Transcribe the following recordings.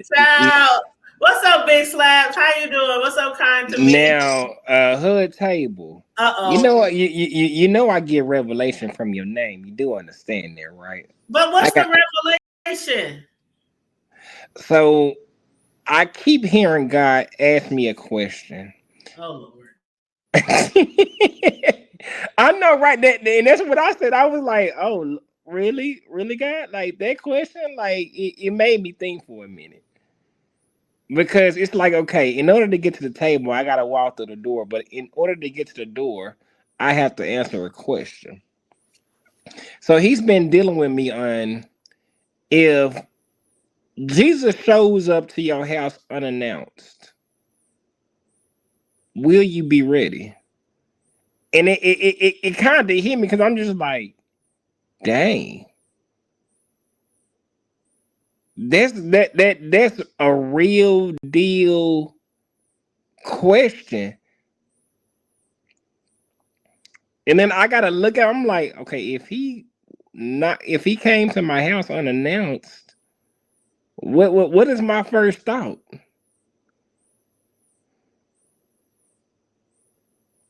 So, what's up, Big Slaps? How you doing? What's up, kind to me? Now, hood table. You Uh-oh. know what? You know I get revelation from your name. You do understand that, right? But I what's got the revelation? so I keep hearing God ask me a question. Oh, Lord. I know, right? And that's what I said. I was like, "Oh, really, really, God? Like that question? Like it made me think for a minute because it's like, okay, in order to get to the table, I gotta walk through the door. But in order to get to the door, I have to answer a question. So he's been dealing with me on if Jesus shows up to your house unannounced, will you be ready? And it kind of hit me because I'm just like, dang, that's a real deal question. And then I gotta look at, I'm like, okay, if he came to my house unannounced, what is my first thought?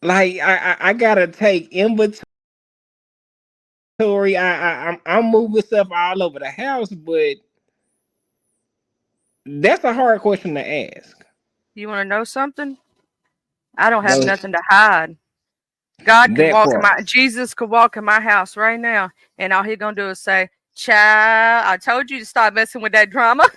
Like I gotta take inventory. I'm moving stuff all over the house, but that's a hard question to ask. You want to know something? I don't have No, nothing to hide. God could that walk in part. my Jesus could walk in my house right now, and all he gonna do is say, "Child, I told you to stop messing with that drama."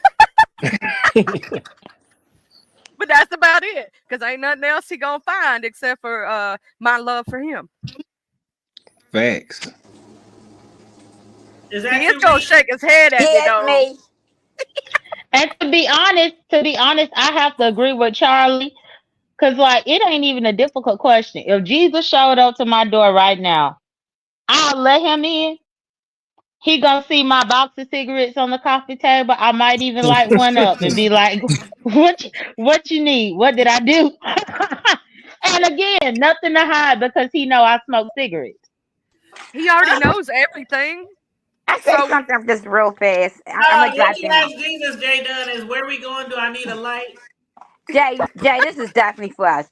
But that's about it, cause ain't nothing else he gonna find except for my love for him. Facts. Is He that is you, gonna B? shake his head at me Yes, though. me. And to be honest, I have to agree with Charlie. Cause like it ain't even a difficult question. If Jesus showed up to my door right now, I'll let him in. He gonna see my box of cigarettes on the coffee table. I might even light one up and be like, what you need? What did I do?" And again, nothing to hide because he know I smoke cigarettes. He already knows everything. I say So something just real fast. I'm gonna What drop you down. asked Jesus, J Dunn, is where we going? Do I need a light? Jay, this is definitely for us.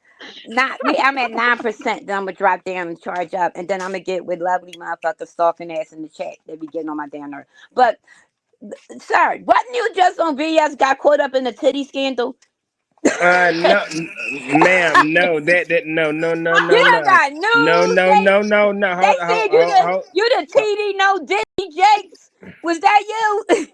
Not we. I'm at 9%. Then I'm gonna drop down and charge up, and then I'm gonna get with lovely motherfuckers stalking ass in the chat. They be getting on my damn nerve. But sir, wasn't you just on VS got caught up in the titty scandal? No, ma'am, no, You done got no, news. no, no, no, no. They Hold, hold, said hold, hold, you the hold. TD no Diddy Jakes. Was that you?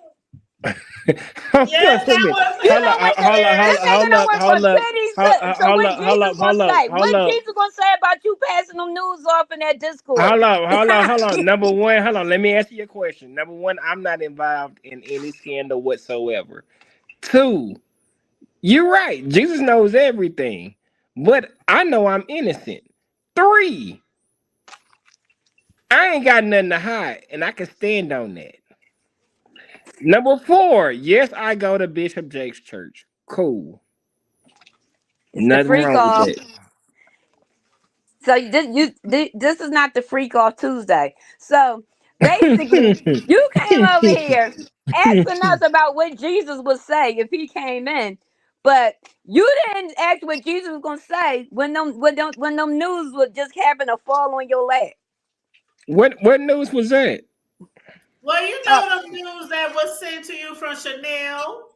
Yes, Hold that on, was You him. done went to hold on, this nigga hold done up, went from hold up, titties hold to hold what up, hold Jesus up, gonna say? hold What up, Jesus gonna say about you passing them news off in that Discord? hold on. Number one, hold on. Let me answer your question. Number one, I'm not involved in any scandal whatsoever. Two, you're right. Jesus knows everything, but I know I'm innocent. Three, I ain't got nothing to hide, and I can stand on that. Number four, yes, I go to Bishop Jake's church. Cool. It's the Nothing freak wrong with off. that. So this is not the freak off Tuesday. So basically, you came over here asking us about what Jesus would say if he came in, but you didn't ask what Jesus was gonna say when them news would just happen to fall on your lap. What news was that? Well, you Uh, know the news that was sent to you from Chanel.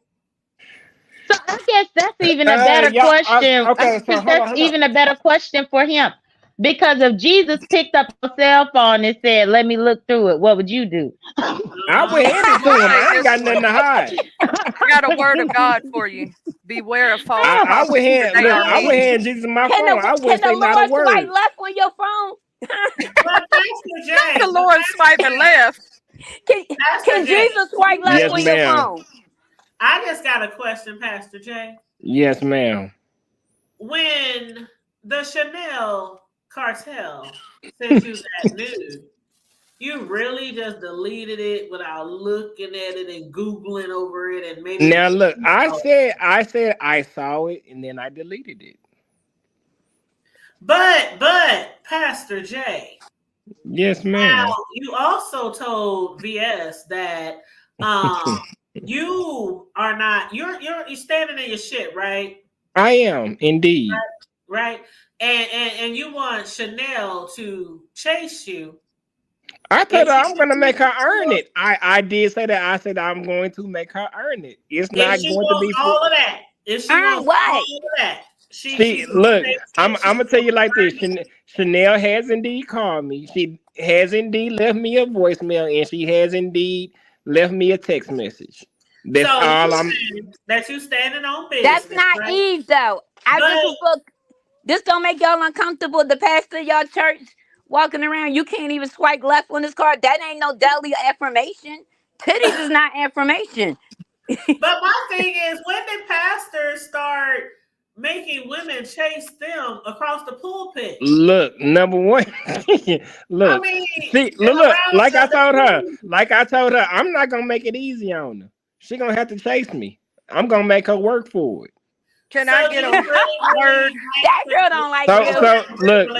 so I guess that's even a better Yeah. question. I Okay. So think hold that's on, hold on. even a better question for him. Because if Jesus picked up your cell phone and said, "Let me look through it," what would you do? I would Uh-huh. hand it I'm to gonna him. say I ain't this got nothing one. to hide. I got a word of God for you. Beware of false I would prophets, for hand they look. are I would many. hand Jesus my Can phone. the I can wouldn't say the not a Lord swipe word. left on your phone? Not the But Lord swiping left. Can Pastor can J, Jesus swipe left Yes, on your ma'am. phone? I just got a question, Pastor J. Yes, ma'am. When the Chanel cartel sent you that nude, you really just deleted it without looking at it and Googling over it and maybe. Now look, I said I saw it and then I deleted it. But Pastor J, Yes, now ma'am. you also told VS that um You are not. You're standing in your shit, right? I am indeed. Right. And you want Chanel to chase you. I told her If she I'm gonna make her earn wants- it. I did say that. I said I'm going to make her earn it. It's If not she going to be wants all of that, if she Earn wants what? all of that, See, she's look, gonna I'm take- gonna tell you like this. Chanel has indeed called me. She has indeed left me a voicemail, and she has indeed left me a text message. That's So all you I'm. saying that you standing on business. That's not right? Eve though. I But- just was look. This don't make y'all uncomfortable. The pastor of y'all church walking around, you can't even swipe left on his card. That ain't no daily affirmation. Titties is not affirmation. But my thing is, when did pastors start making women chase them across the pulpit? Look, number one. Look, I mean, see, it's look. around Like I the told her, I'm not gonna make it easy on her. She gonna have to chase me. I'm gonna make her work for it. Can So I get you a really word? That girl don't like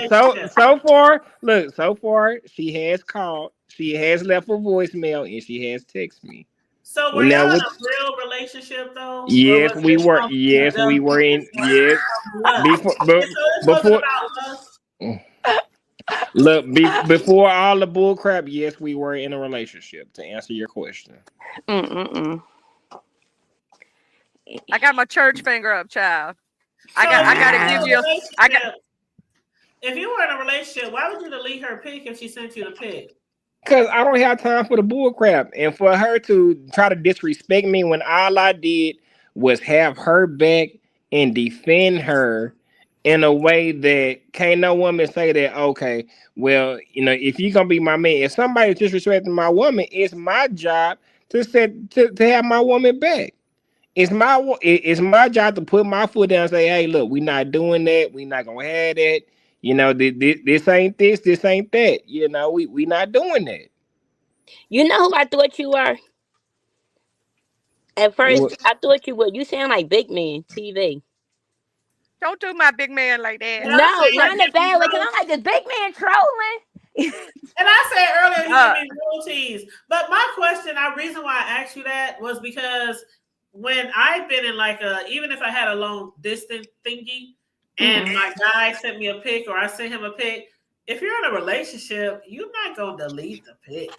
So you. so far, she has called, she has left a voicemail, and she has texted me. So were Well, now y'all in what? a real relationship though? Or Yes, was we it were. something Yes, done we were in. Yes, lust? before, So this wasn't before. about lust. Look, before all the bull crap, yes, we were in a relationship. To answer your question, Mm-mm-mm. I got my church finger up, child. I So got if to you were give in a you. I got. relationship- If you were in a relationship, why would you delete her pic if she sent you the pic? because I don't have time for the bull crap, and for her to try to disrespect me when all I did was have her back and defend her in a way that can't no woman say that. Okay, well, if you're gonna be my man, if somebody's disrespecting my woman, it's my job to have my woman back. It's my job to put my foot down and say, hey, look, we're not doing that. We're not gonna have that. This ain't this ain't that. We not doing that. You know who I thought you were? At first, What- I thought you were. You sound like Big Man TV. Don't do my big man like that. Yeah. No, saying not in a like bad way. Big Cause Man. I'm like this Big Man trolling. And I said earlier Uh. he give me royalties. But my question, reason why I asked you that was because when I've been in even if I had a long distance thingy and my guy sent me a pic or I sent him a pic, if you're in a relationship, you're not gonna delete the pic.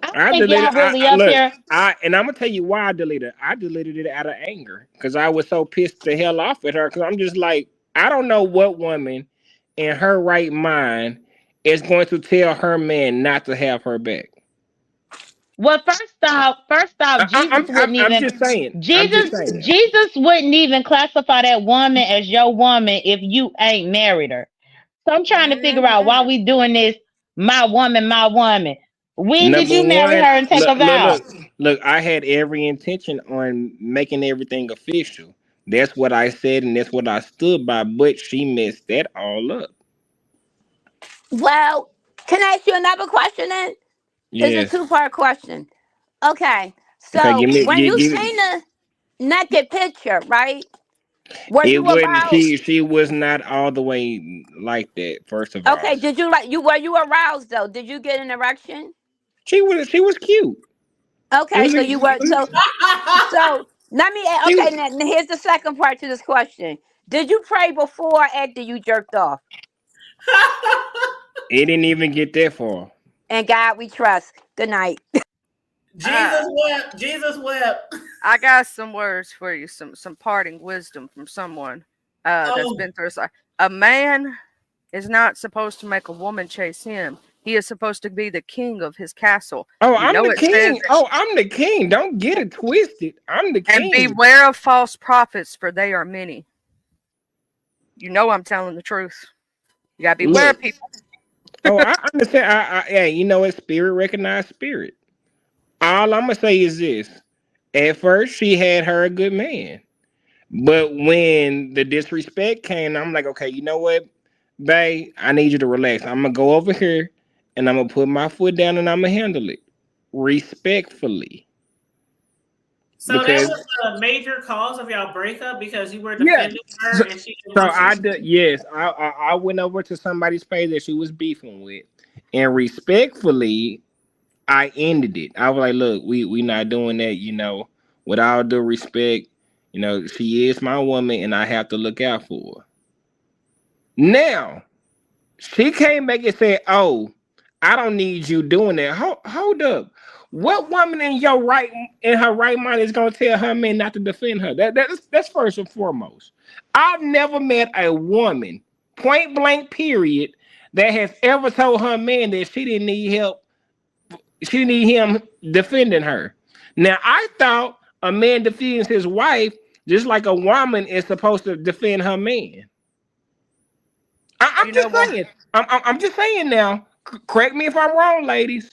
I think y'all really up look, here. And I'm gonna tell you why I deleted it. I deleted it out of anger because I was so pissed the hell off at her. Because I'm just like, I don't know what woman in her right mind is going to tell her man not to have her back. Well, first off, Jesus wouldn't even. I'm just saying. Jesus wouldn't even classify that woman as your woman if you ain't married her. So I'm trying to figure out why we doing this. My woman, my woman. When did you marry her and take a vow? Look, I had every intention on making everything official. That's what I said, and that's what I stood by. But she messed that all up. Well, can I ask you another question then? Yes. It's a 2-part question. Okay. So Okay, when you seen the naked picture, right? Were It you wouldn't. aroused? She was not all the way like that. First of all. Okay. Did you were you aroused though? Did you get an erection? She was cute. Okay, so you were so let me okay, now here's the second part to this question. Did you pray before or after you jerked off? It didn't even get that far. And God we trust. Good night. Jesus wept. Jesus wept. I got some words for you, some parting wisdom from someone that's been through. A man is not supposed to make a woman chase him. He is supposed to be the king of his castle. Oh, I'm the king. I'm the king. Don't get it twisted. I'm the king. And beware of false prophets, for they are many. You know I'm telling the truth. You gotta beware of people. Oh, I understand. It's spirit recognize spirit. All I'm gonna say is this: at first, she had her a good man, but when the disrespect came, I'm like, okay, you know what, babe? I need you to relax. I'm gonna go over here, and I'm gonna put my foot down, and I'm gonna handle it respectfully. So that was a major cause of y'all breakup because you were defending her, and she. So I went over to somebody's page that she was beefing with, and respectfully, I ended it. I was like, look, we not doing that, you know, with all due respect, you know, she is my woman and I have to look out for her. Now, she came back and said, oh, I don't need you doing that. Hold up. What woman in her right mind is gonna tell her man not to defend her? That's first and foremost. I've never met a woman, point blank, period, that has ever told her man that she didn't need help. She didn't need him defending her. Now, I thought a man defends his wife just like a woman is supposed to defend her man. I'm just saying. I'm just saying now. Correct me if I'm wrong, ladies.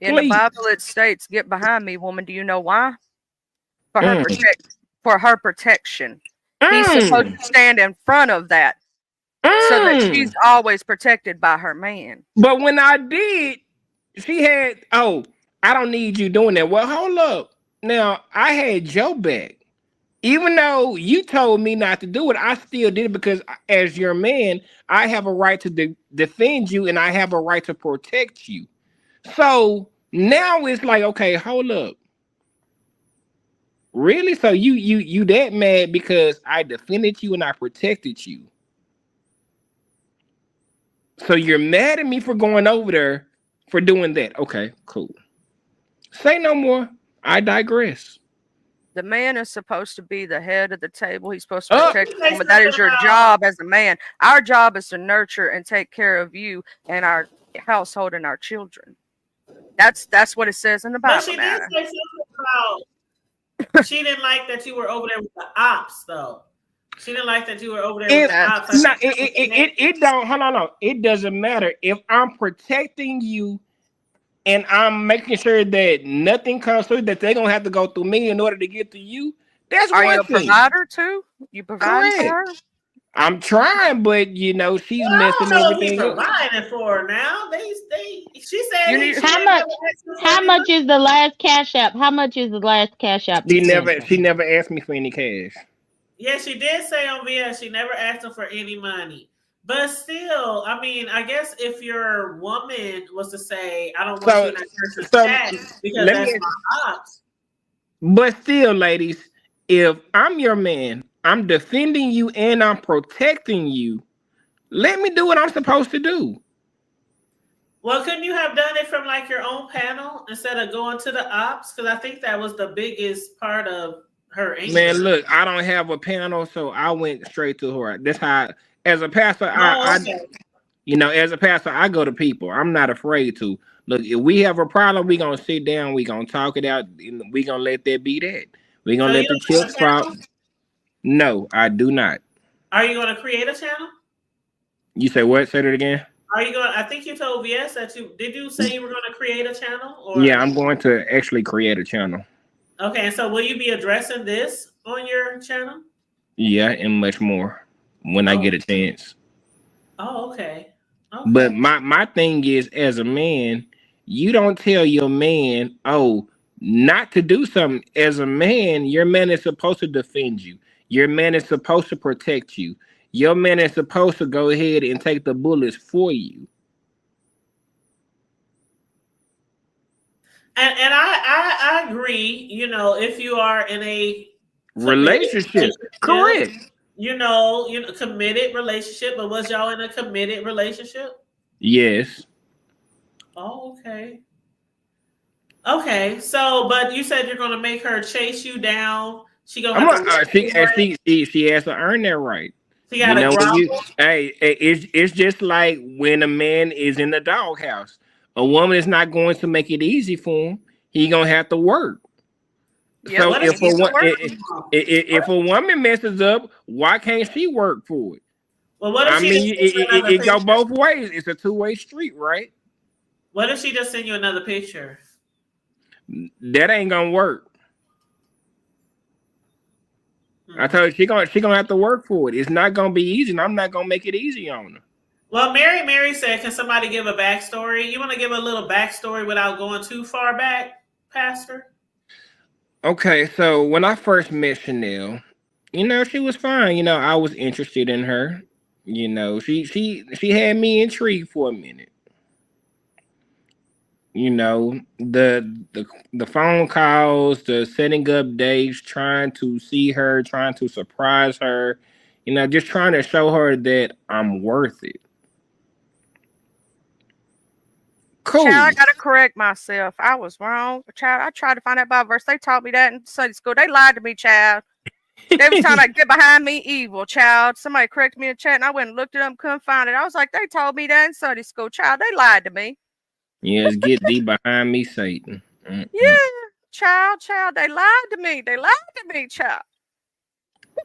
In the Bible, it states, "Get behind me, woman." Do you know why? For her protection. He's supposed to stand in front of that, so that she's always protected by her man. But when I did, she had, oh, I don't need you doing that. Well, hold up. Now, I had your back. Even though you told me not to do it, I still did it because as your man, I have a right to defend you and I have a right to protect you. So now it's like, okay, hold up. Really? So you that mad because I defended you and I protected you. So you're mad at me for going over there for doing that. Okay, cool. Say no more. I digress. The man is supposed to be the head of the table. He's supposed to protect the woman. That is your job as a man. Our job is to nurture and take care of you and our household and our children. That's what it says in the Bible. But she did say something about she didn't like that you were over there with the ops, though. She didn't like that you were over there with the ops. No, it don't. Hold on, no. It doesn't matter if I'm protecting you. And I'm making sure that nothing comes through that they're gonna have to go through me in order to get to you. That's Are one you a thing. provider too? You provide for her? I'm trying, but you know she's messing everything up. Providing for her now. She said how much is the last cash app? How much is the last cash app? She never asked me for any cash. Yeah, she did say on VS she never asked him for any money. But still, I mean, I guess if your woman was to say, I don't want you in that person's chat because that's my ops. But still, ladies, if I'm your man, I'm defending you and I'm protecting you, let me do what I'm supposed to do. Well, couldn't you have done it from like your own panel instead of going to the ops? Because I think that was the biggest part of her anger. Man, look, I don't have a panel, so I went straight to her. That's how as a pastor, as a pastor, I go to people. I'm not afraid to. Look, if we have a problem, we're going to sit down. We're going to talk it out. We're going to let that be that. We're going to let the chips fall. No, I do not. Are you going to create a channel? You say what? Say it again. Are you going? I think you told VS that did you say you were going to create a channel? Or? Yeah, I'm going to actually create a channel. Okay, and so will you be addressing this on your channel? Yeah, and much more. When I get a chance. Oh, okay. But my thing is, as a man, you don't tell your man, oh, not to do something. As a man, your man is supposed to defend you. Your man is supposed to protect you. Your man is supposed to go ahead and take the bullets for you. And I agree, you know, if you are in a relationship. Correct. You know, committed relationship, but was y'all in a committed relationship? Yes. Oh, okay. Okay, so but you said you're gonna make her chase you down. She gonna she has to earn that right. She gotta it's just like when a man is in the doghouse. A woman is not going to make it easy for him. He gonna have to work. Yeah, so if a woman messes up, why can't she work for it? Well, what if it go both ways. It's a two-way street, right? What if she just send you another picture? That ain't gonna work. I told you she gonna have to work for it. It's not gonna be easy, and I'm not gonna make it easy on her. Well, Mary said, can somebody give a backstory? You want to give a little backstory without going too far back, Pastor? Okay, so when I first met Chanel, she was fine. I was interested in her. She had me intrigued for a minute. You know, the phone calls, the setting up dates, trying to see her, trying to surprise her, you know, just trying to show her that I'm worth it. Child, I Cool. gotta correct myself. I was wrong. Child, I tried to find out Bible verse. They taught me that in Sunday school. They lied to me, child. They was trying to get behind me evil, child. Somebody corrected me in chat and I went and looked it up, couldn't find it. I was like, they told me that in Sunday school, child. They lied to me. Yes, get thee behind me, Satan. Yeah, Mm-mm. child, they lied to me. They lied to me, child.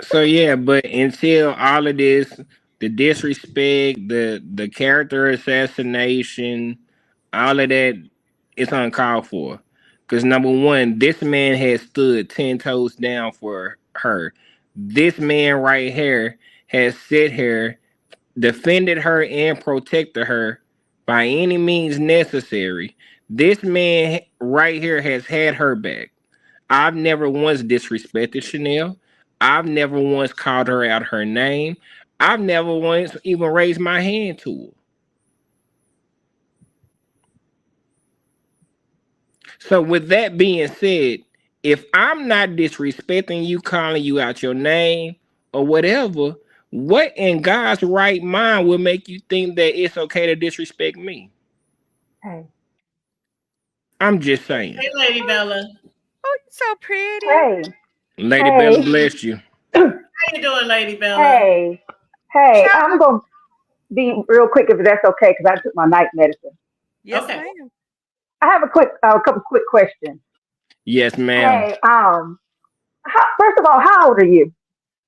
So yeah, but until all of this, the disrespect, the character assassination, all of that, it's uncalled for. Because number one, this man has stood 10 toes down for her. This man right here has sit here, defended her and protected her by any means necessary. This man right here has had her back. I've never once disrespected Chanel. I've never once called her out her name. I've never once even raised my hand to her. So, with that being said, if I'm not disrespecting you, calling you out your name or whatever, what in God's right mind will make you think that it's okay to disrespect me? Hey, I'm just saying. Hey, Lady Bella. Oh, you're so pretty. hey, Lady Hey. Bella bless you. How you doing, Lady Bella? hey, I'm gonna be real quick if that's okay, because I took my night medicine. Yes, Okay. ma'am. I have a couple quick questions. Yes, ma'am. Hey, first of all, how old are you?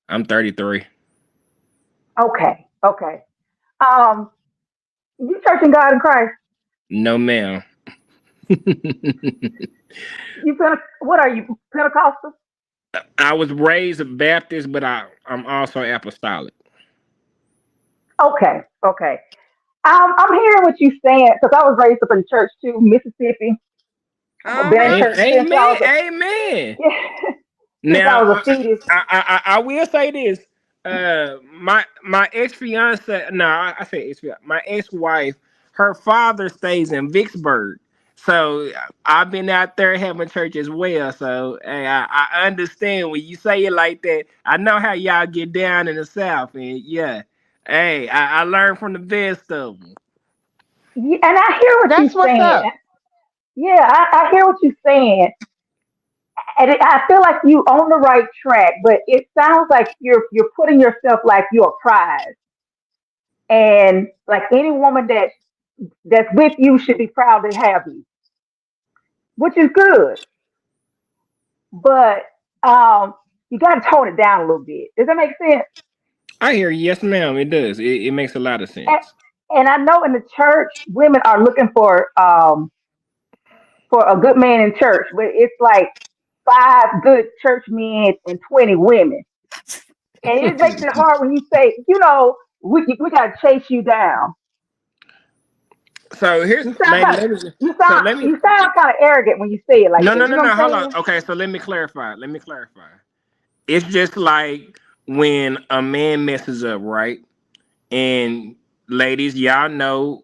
I'm 33. Okay, okay. You church in God in Christ? No, ma'am. What are you, Pentecostal? I was raised a Baptist, but I'm also apostolic. Okay, okay. I'm hearing what you're saying because I was raised up in church too, Mississippi. I've been in Uh-huh. church since I Amen. was Amen. since I was Now, a fetus. I will say this. My ex fiance, no, I say ex my ex wife, her father stays in Vicksburg, so I've been out there having church as well. So hey, I understand when you say it like that. I know how y'all get down in the South, and yeah, hey, I learned from the best of them. Yeah, and I hear what That's you're what's saying. up. Yeah, I hear what you're saying, and I feel like you on the right track. But it sounds like you're putting yourself like you're a prize, and like any woman that's with you should be proud to have you, which is good. But um, you got to tone it down a little bit. Does that make sense? I hear you. Yes, ma'am. It does. It makes a lot of And, sense. and I know in the church, women are looking for a good man in church, but it's like five good church men and 20 women. And it makes it hard when you say, we got to chase you down. So here's You sound lady. kind of Let me. you So sound let me. you sound kind of arrogant when you say it like No, that. no, You no, know no. what I'm Hold on. saying? Okay, so let me clarify. It's just like when a man messes up, right? And ladies, y'all know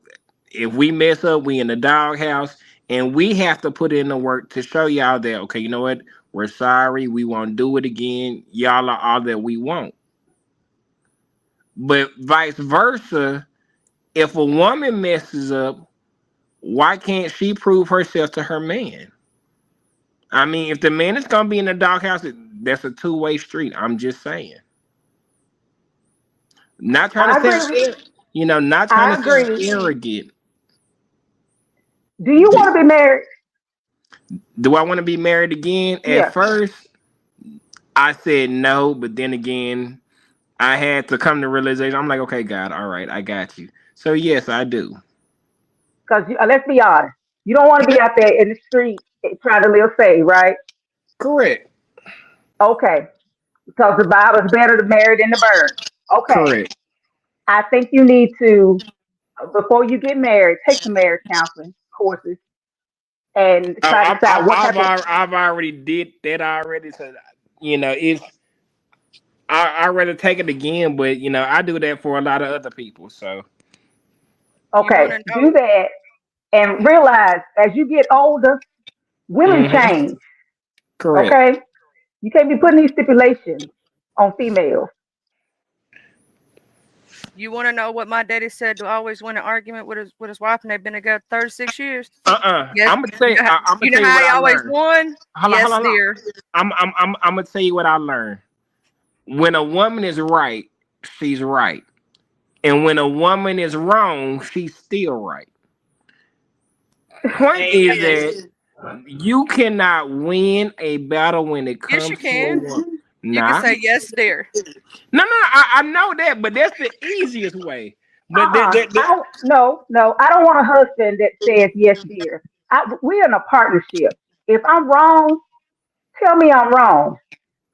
if we mess up, we in the doghouse, and we have to put in the work to show y'all that okay, you know what? We're sorry. We won't do it again. Y'all are all that we want. But vice versa, if a woman messes up, why can't she prove herself to her man? I mean, if the man is gonna be in the doghouse, that's a two-way street. I'm just saying. Not trying I to agree sound, with not trying I to sound agree. arrogant. Do you Do, want to be married? do I want to be married again? At Yeah. first, I said no, but then again, I had to come to realization. I'm like, okay, God, all right, I got you. So yes, I do. Because let's be honest, you don't want to be out there in the street trying to live safe, right? Correct. Okay. Because the Bible is better to marry than to burn. Okay. Correct. I think you need to, before you get married, take some marriage counseling courses and try to decide what type of. I've already did that already. So it's I rather take it again, but I do that for a lot of other people. So You want Okay, to do know? that and realize as you get older, women change. Correct. Okay, you can't be putting these stipulations on females. You want to know what my daddy said to always win an argument with his wife, and they've been together 36 years? Yes. I'm gonna tell you. I'm You gonna know tell you how what he I always learned. won? Hold on, Yes, hold on. dear. I'm gonna tell you what I learned. When a woman is right, she's right, and when a woman is wrong, she's still right. Point is Amen. that you cannot win a battle when it Yes, comes you to a can. woman. You Nah. can say yes, dear. No, I know that, but that's the easiest way. But I don't. No, no. I don't want a husband that says yes, dear. We're in a partnership. If I'm wrong, tell me I'm wrong.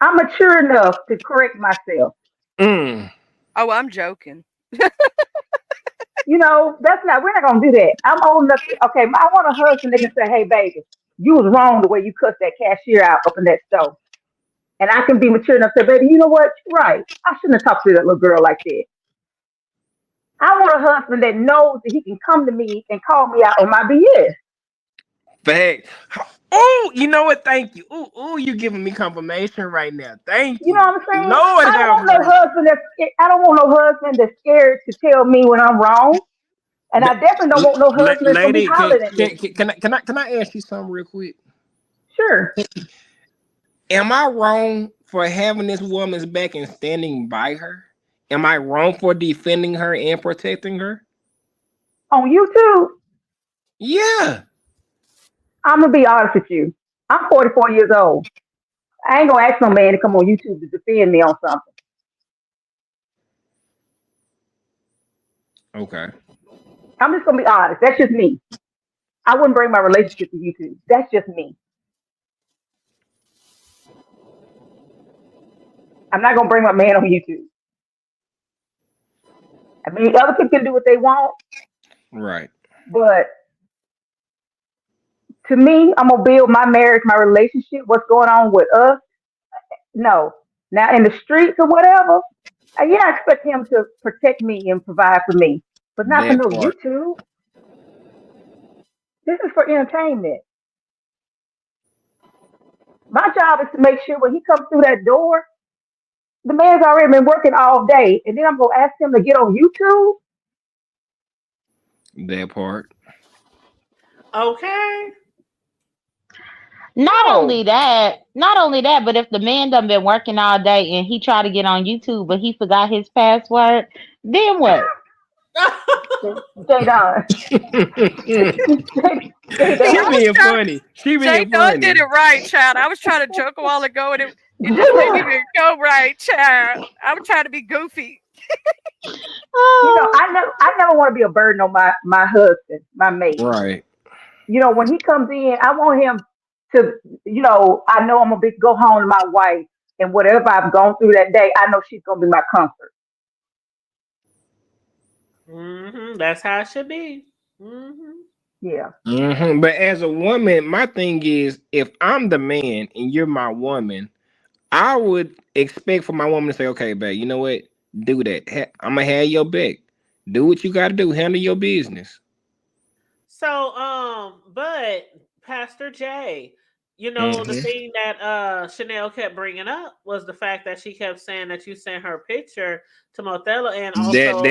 I'm mature enough to correct myself. mm, Oh, I'm joking. You know, that's not. We're not gonna do that. I'm old enough. Okay, I want a husband that can say, "Hey, baby, you was wrong the way you cut that cashier out up in that store," and I can be mature enough to say, "Baby, you know what? You're right. I shouldn't have talked to that little girl like that." I want a husband that knows that he can come to me and call me out on my BS. fact. Oh, you know what? Thank you. Oh, you giving me confirmation right now. Thank You know you. what I'm saying? Lord I don't have want no mercy. husband I don't want no husband that's scared to tell me when I'm wrong. And I definitely don't want no husband that's gonna be Lady, hollering at me. can I ask you something real quick? Sure. Am I wrong for having this woman's back and standing by her? Am I wrong for defending her and protecting her? On YouTube, Yeah. I'm gonna be honest with you. I'm 44 years old. I ain't gonna ask no man to come on YouTube to defend me on something. Okay. I'm just gonna be honest. That's just me. I wouldn't bring my relationship to YouTube. That's just me. I'm not gonna bring my man on YouTube. I mean, other people can do what they want, Right. but to me, I'm gonna build my marriage, my relationship, what's going on with us. No. Now in the streets or whatever, yeah, I expect him to protect me and provide for me, but not for That no part. YouTube. This is for entertainment. My job is to make sure when he comes through that door, the man's already been working all day, and then I'm gonna ask him to get on YouTube. That part. Okay. Not No. only that, but if the man done been working all day and he tried to get on YouTube, but he forgot his password, then what? Jay Don. She being funny. She Jay being Dunn funny. did it right, child. I was trying to joke a while ago, and it just didn't even go right, child. I was trying to be goofy. You know, I never want to be a burden on my husband, my mate. Right. You know, when he comes in, I want him to, I know I'm gonna go home to my wife, and whatever I've gone through that day, I know she's gonna be my comfort. That's how it should be. Yeah. But as a woman, my thing is, if I'm the man and you're my woman, I would expect for my woman to say, "Okay, babe, you know what? Do that. I'm gonna have your back. Do what you got to do. Handle your business." So, but Pastor Jay, the thing that Chanel kept bringing up was the fact that she kept saying that you sent her picture to Mothello, and also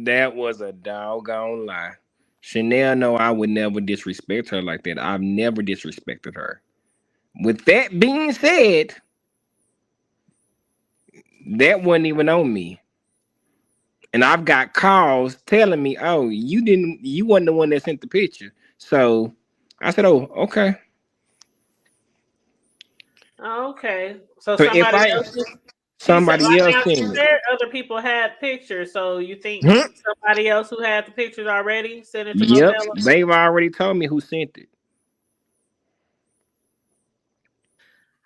That was a doggone lie. Chanel, no, I would never disrespect her like that. I've never disrespected her. With that being said, that wasn't even on me. And I've got calls telling me, "Oh, you wasn't the one that sent the picture." So I said, "Oh, okay." Okay, so So if somebody else now she sent it, said other people had pictures. So you think somebody else who had the pictures already sent it to yep, Mothello? they've already told me who sent it.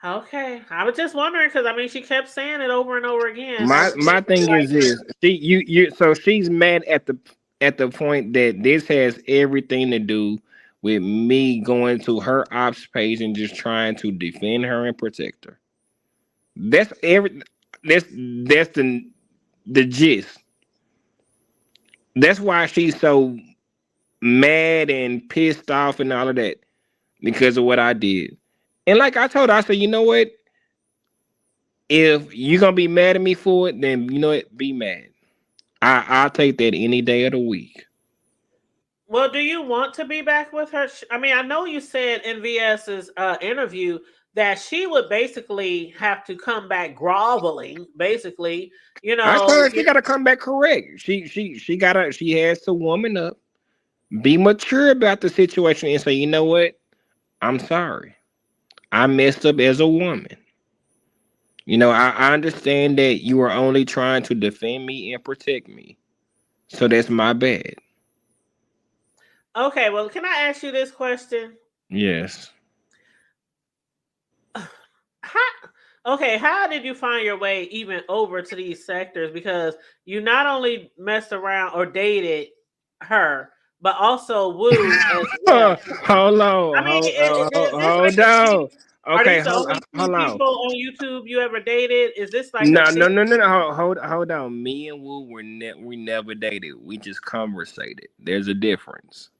Okay, I was just wondering because she kept saying it over and over again. My thing is this: so she's mad at the point that this has everything to do with me going to her ops page and just trying to defend her and protect her. That's the gist. That's why she's so mad and pissed off and all of that because of what I did. And like I told her, I said, you know what? If you're gonna be mad at me for it, then you know what? Be mad. I'll take that any day of the week. Well, do you want to be back with her? I mean, I know you said in VS's interview that she would basically have to come back groveling, basically. You I told know, her she gotta come back correct. She has to woman up, be mature about the situation, and say, you know what? I'm sorry. I messed up as a woman. You know, I understand that you are only trying to defend me and protect me. So that's my bad. okay, well, can I ask you this question? Yes. How did you find your way even over to these sectors? Because you not only messed around or dated her, but also wooed as well. Hold on. I mean, is this Hold like on. are Okay, these the only two hold on. people on YouTube you ever dated? Is this like a No, no, thing? no, no, no. Hold on. Me and Woo we never dated. We just conversated. There's a difference.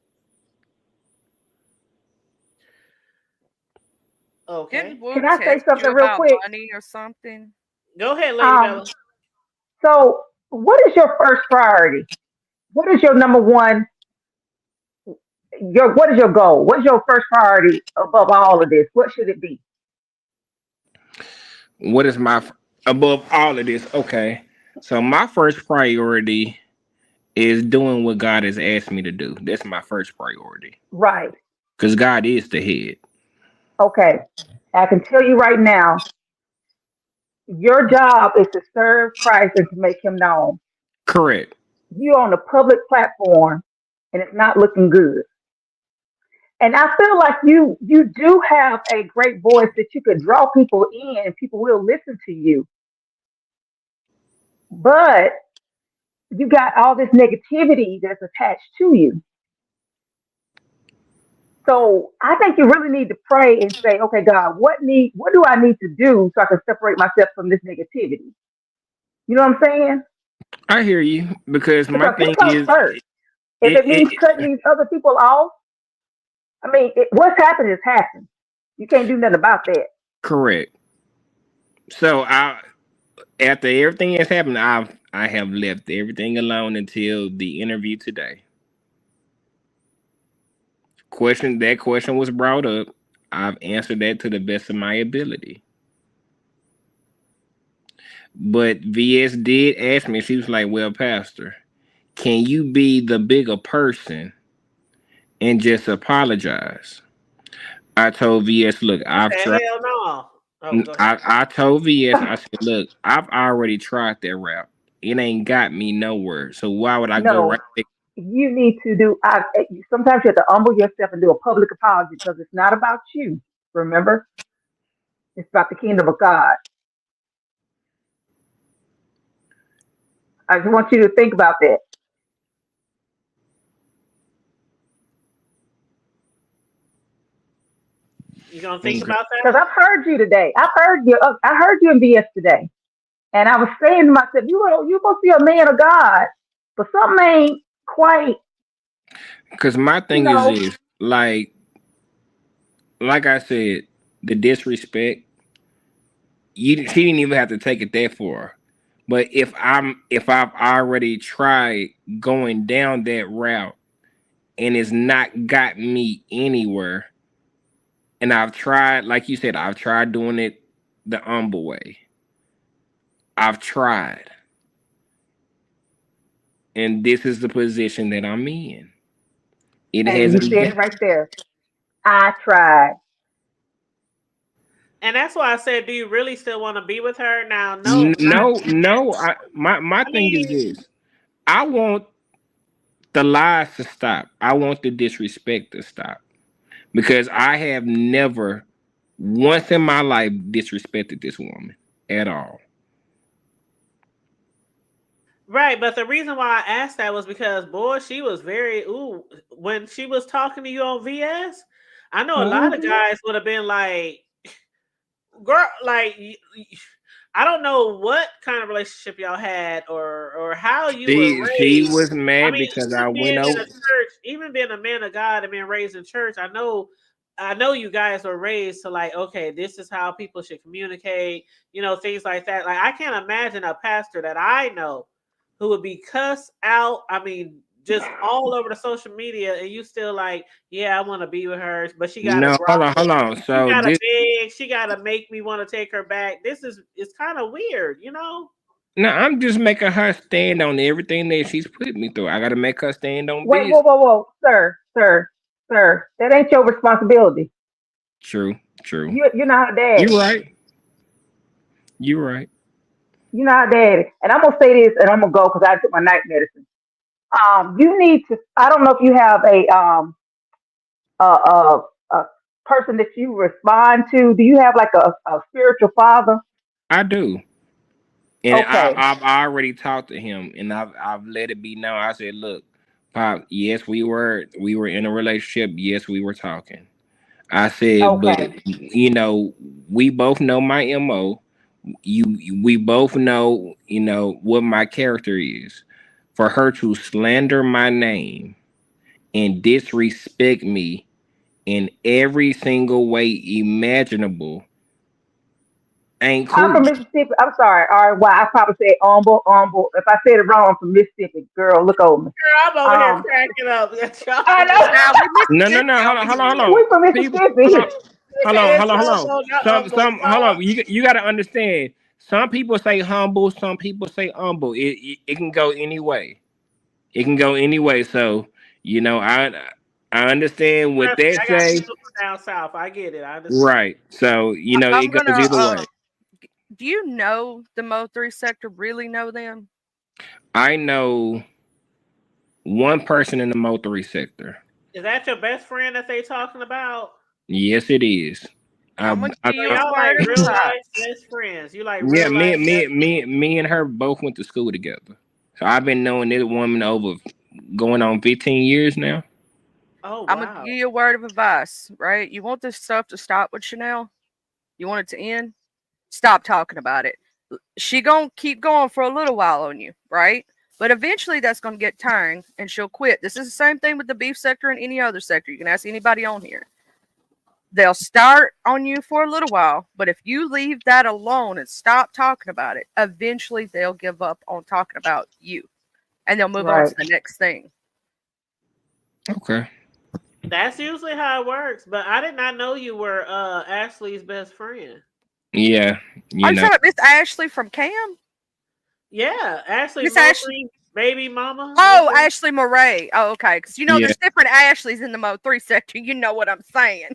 Okay, Didn't Woo Can I say text you something real about quick? money or something? go ahead, Lady Um, Bella. so what is your first priority? What is your number one? What is your goal? What's your first priority above all of this? What should it be? What is above all of this? Okay. So my first priority is doing what God has asked me to do. That's my first priority. Right. Because God is the head. Okay. I can tell you right now, your job is to serve Christ and to make him known. Correct. You're on a public platform and it's not looking good. And I feel like you do have a great voice that you could draw people in and people will listen to you. But you got all this negativity that's attached to you. So I think you really need to pray and say, okay, God, what do I need to do so I can separate myself from this negativity? You know what I'm saying? I hear you. Because my Because it thing comes is first. If it, it means it cutting these other people off, I mean, what's happened is happened. You can't do nothing about that. correct. So after everything has happened, I have left everything alone until the interview today. That question was brought up. I've answered that to the best of my ability. But VS did ask me, she was like, well, Pastor, can you be the bigger person and just apologize? I told VS, look, He I've said, tried. "Hell no." Oh, go ahead. I told VS, I said, look, I've already tried that route. It ain't got me nowhere. So why would I go No, right back? you need to do. Sometimes you have to humble yourself and do a public apology because it's not about you. Remember, it's about the kingdom of God. I just want you to think about that. You gonna think Okay. about Because that? I've heard you today. I've heard you. I heard you in BS today, and I was saying to myself, you must be a man of God, but something ain't quite. Because my You thing is know, this, like I said, the disrespect, she didn't even have to take it that far. But if I've already tried going down that route and it's not got me anywhere, and I've tried, like you said, I've tried doing it the humble way. I've tried, and this is the position that I'm in. It and you hasn't said been. it right there. I tried. And that's why I said, do you really still want to be with her? Now, no, not. No. My I thing is mean, this. I want the lies to stop. I want the disrespect to stop because I have never once in my life disrespected this woman at all. right. But the reason why I asked that was because, boy, she was very when she was talking to you on VS. I know a lot of Hmm. guys would have been like, girl, like, I don't know what kind of relationship y'all had or how you were She raised. was mad I mean, because I even being went in over. a church, even being a man of God and being raised in church, I know you guys were raised to like, okay, this is how people should communicate, things like that. Like I can't imagine a pastor that I know who would be cussed out. I mean, just all over the social media, and you still like, yeah, I want to be with her, but she got to No, hold on. she So got to this, beg, she got to make me want to take her back. It's kind of weird, no, I'm just making her stand on everything that she's put me through. I got to make her stand on Wait, this. whoa, sir. That ain't your responsibility. True. You're not her You daddy. right. You right. You're not her daddy. And I'm gonna say this, and I'm gonna go because I took my night medicine. You need to. I don't know if you have a person that you respond to. Do you have like a spiritual father? I do. And Okay, I've already talked to him, and I've let it be known. I said, "Look, Pop. Yes, we were in a relationship. Yes, we were talking." I said, "But okay. we both know my mo. We both know what my character is. For her to slander my name and disrespect me in every single way imaginable ain't I'm cool." from Mississippi. I'm sorry. All right, well, I probably said humble. If I said it wrong, I'm from Mississippi. Girl, look over me. Girl, I'm over here Um, cracking up. I Now know. we No, Mississippi hold over on, here. We from people, Mississippi. hold on. Hold Y'all on. You got to understand. Some people say humble, some people say humble. It can go any way. It can go any way. So I understand what trust me, that I got say. people from down south. I get it. I understand. Right. So it I'm goes gonna either way. do you know the Mo3 sector? Really know them? I know one person in the Mo3 sector. Is that your best friend that they talking about? Yes, it is. I'm gonna I give So you a y'all word like of real life advice. best friends. You like yeah, real life best. me and her both went to school together. So I've been knowing this woman over going on 15 years now. Oh I'm gonna give wow. you a word of advice, right? You want this stuff to stop with Chanel? You want it to end? Stop talking about it. She gonna keep going for a little while on you, right? But eventually that's gonna get tiring and she'll quit. This is the same thing with the beef sector and any other sector. You can ask anybody on here. They'll start on you for a little while, but if you leave that alone and stop talking about it, eventually they'll give up on talking about you and they'll move on Right. to the next thing. Okay. That's usually how it works. But I did not know you were Ashley's best friend. Yeah, Are you you know. talking about Miss Ashley from Cam? Yeah, Ashley Miss Ashley. Mosley, baby mama Oh, Mosley. Ashley Murray. Oh, okay. Because Yeah, there's different Ashleys in the Mo3 sector. You know what I'm saying.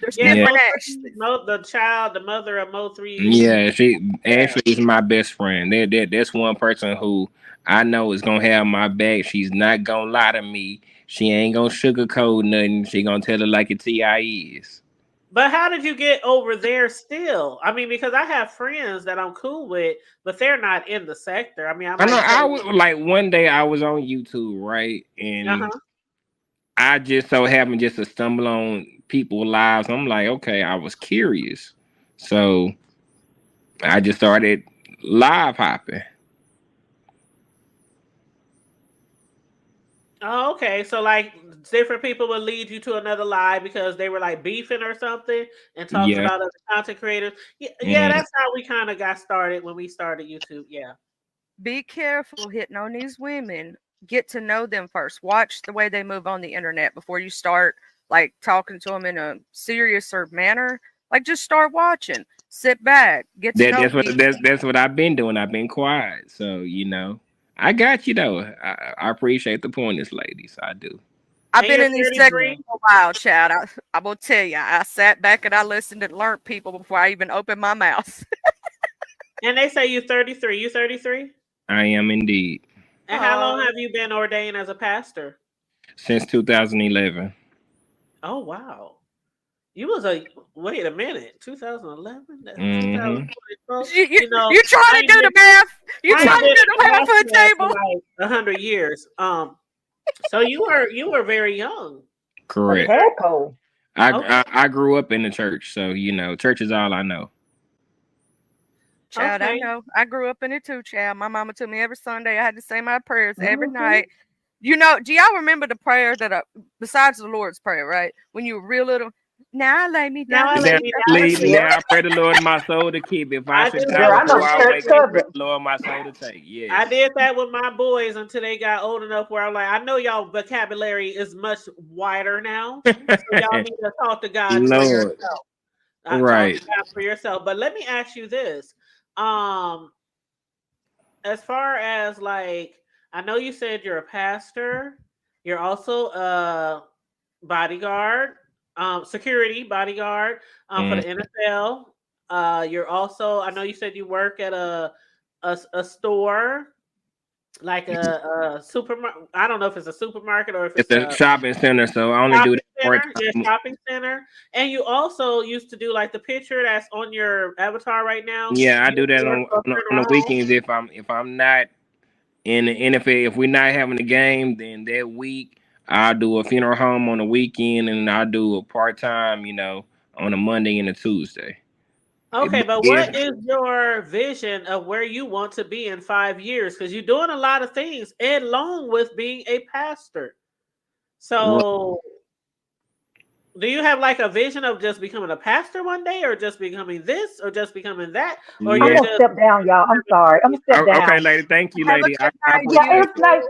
There's Yeah, yeah, different Mo Ashleys. the mother of Mo 3 yeah. Yeah. Ashley is my best friend. That's one person who I know is gonna have my back. She's not gonna lie to me. She ain't gonna sugarcoat nothing. She gonna tell it like it is. But how did you get over there still? I mean, because I have friends that I'm cool with, but they're not in the sector. I mean, I I know. might I tell was like one day I was on YouTube, right, uh-huh. and I just so happened just to stumble on people's lives. I'm like, okay, I was curious, so I just started live hopping. Oh, okay. So like different people would lead you to another live because they were like beefing or something and talking Yeah. about other content creators. Yeah, Mm. that's how we kind of got started when we started YouTube. Yeah. Be careful hitting on these women. Get to know them first. Watch the way they move on the internet before you start like talking to them in a serious or manner. Like just start watching. Sit back. Get to know people. That's what I've been doing. I've been quiet, so I got you though. I appreciate the pointers, ladies. I do. I've And been you're in these sectors 33. for a while, Chad. I'm gonna tell you, I sat back and I listened and learned people before I even opened my mouth. And they say you're 33. You 33? I am indeed. And how long Oh, have you been ordained as a pastor? Since 2011. Oh wow. You was wait a minute, 2011? That's Mm-hmm. 2012. you trying to do the math? You I trying ain't to been do a the math for the pastor for table? like 100 years. So you were very young. A Correct. tadpole. Okay. I grew up in the church, so church is all I know. Child, I Okay. know. I grew up in it too, child. My mama told me every Sunday I had to say my prayers every Mhm. night. You know, do y'all remember the prayer that besides the Lord's Prayer, right? When you were real little, now I lay me Now down I to lay Now, sleep. me I down to pray leave to me sleep. now. I pray the Lord my soul to keep. If I I should did die Girl, that I with know before my I church wake up, pray cousins. children. the Lord my soul to take. I Yes. did that with my boys until they got old enough where I'm like, I know y'all vocabulary is much wider now. So y'all need to talk to God for Lord. yourself. Talk to Right. God for yourself. But let me ask you this. Um, as far as like, I know you said you're a pastor, you're also a bodyguard, security bodyguard for the Mm. NFL. You're also, I know you said you work at a store, like a supermarket. I don't know if it's a supermarket or if It's it's a a shopping center, so I only do shopping that part center. Yeah, time. shopping center. And you also used to do like the picture that's on your avatar right now. Yeah, I You do that work for a on the funeral home. weekends if I'm not in the NFL. If we're not having the game, then that week I'll do a funeral home on the weekend, and I'll do a part time, on a Monday and a Tuesday. Okay, but what If is your vision of where you want to be in 5 years? Because you're doing a lot of things along with being a pastor. So, do you have like a vision of just becoming a pastor one day, or just becoming this, or just becoming that, or I'm you're yeah, gonna just step down, y'all. I'm sorry. I'm gonna step okay, down. lady. Thank you, Have a lady. good I night, Yeah, appreciate it's you. nice.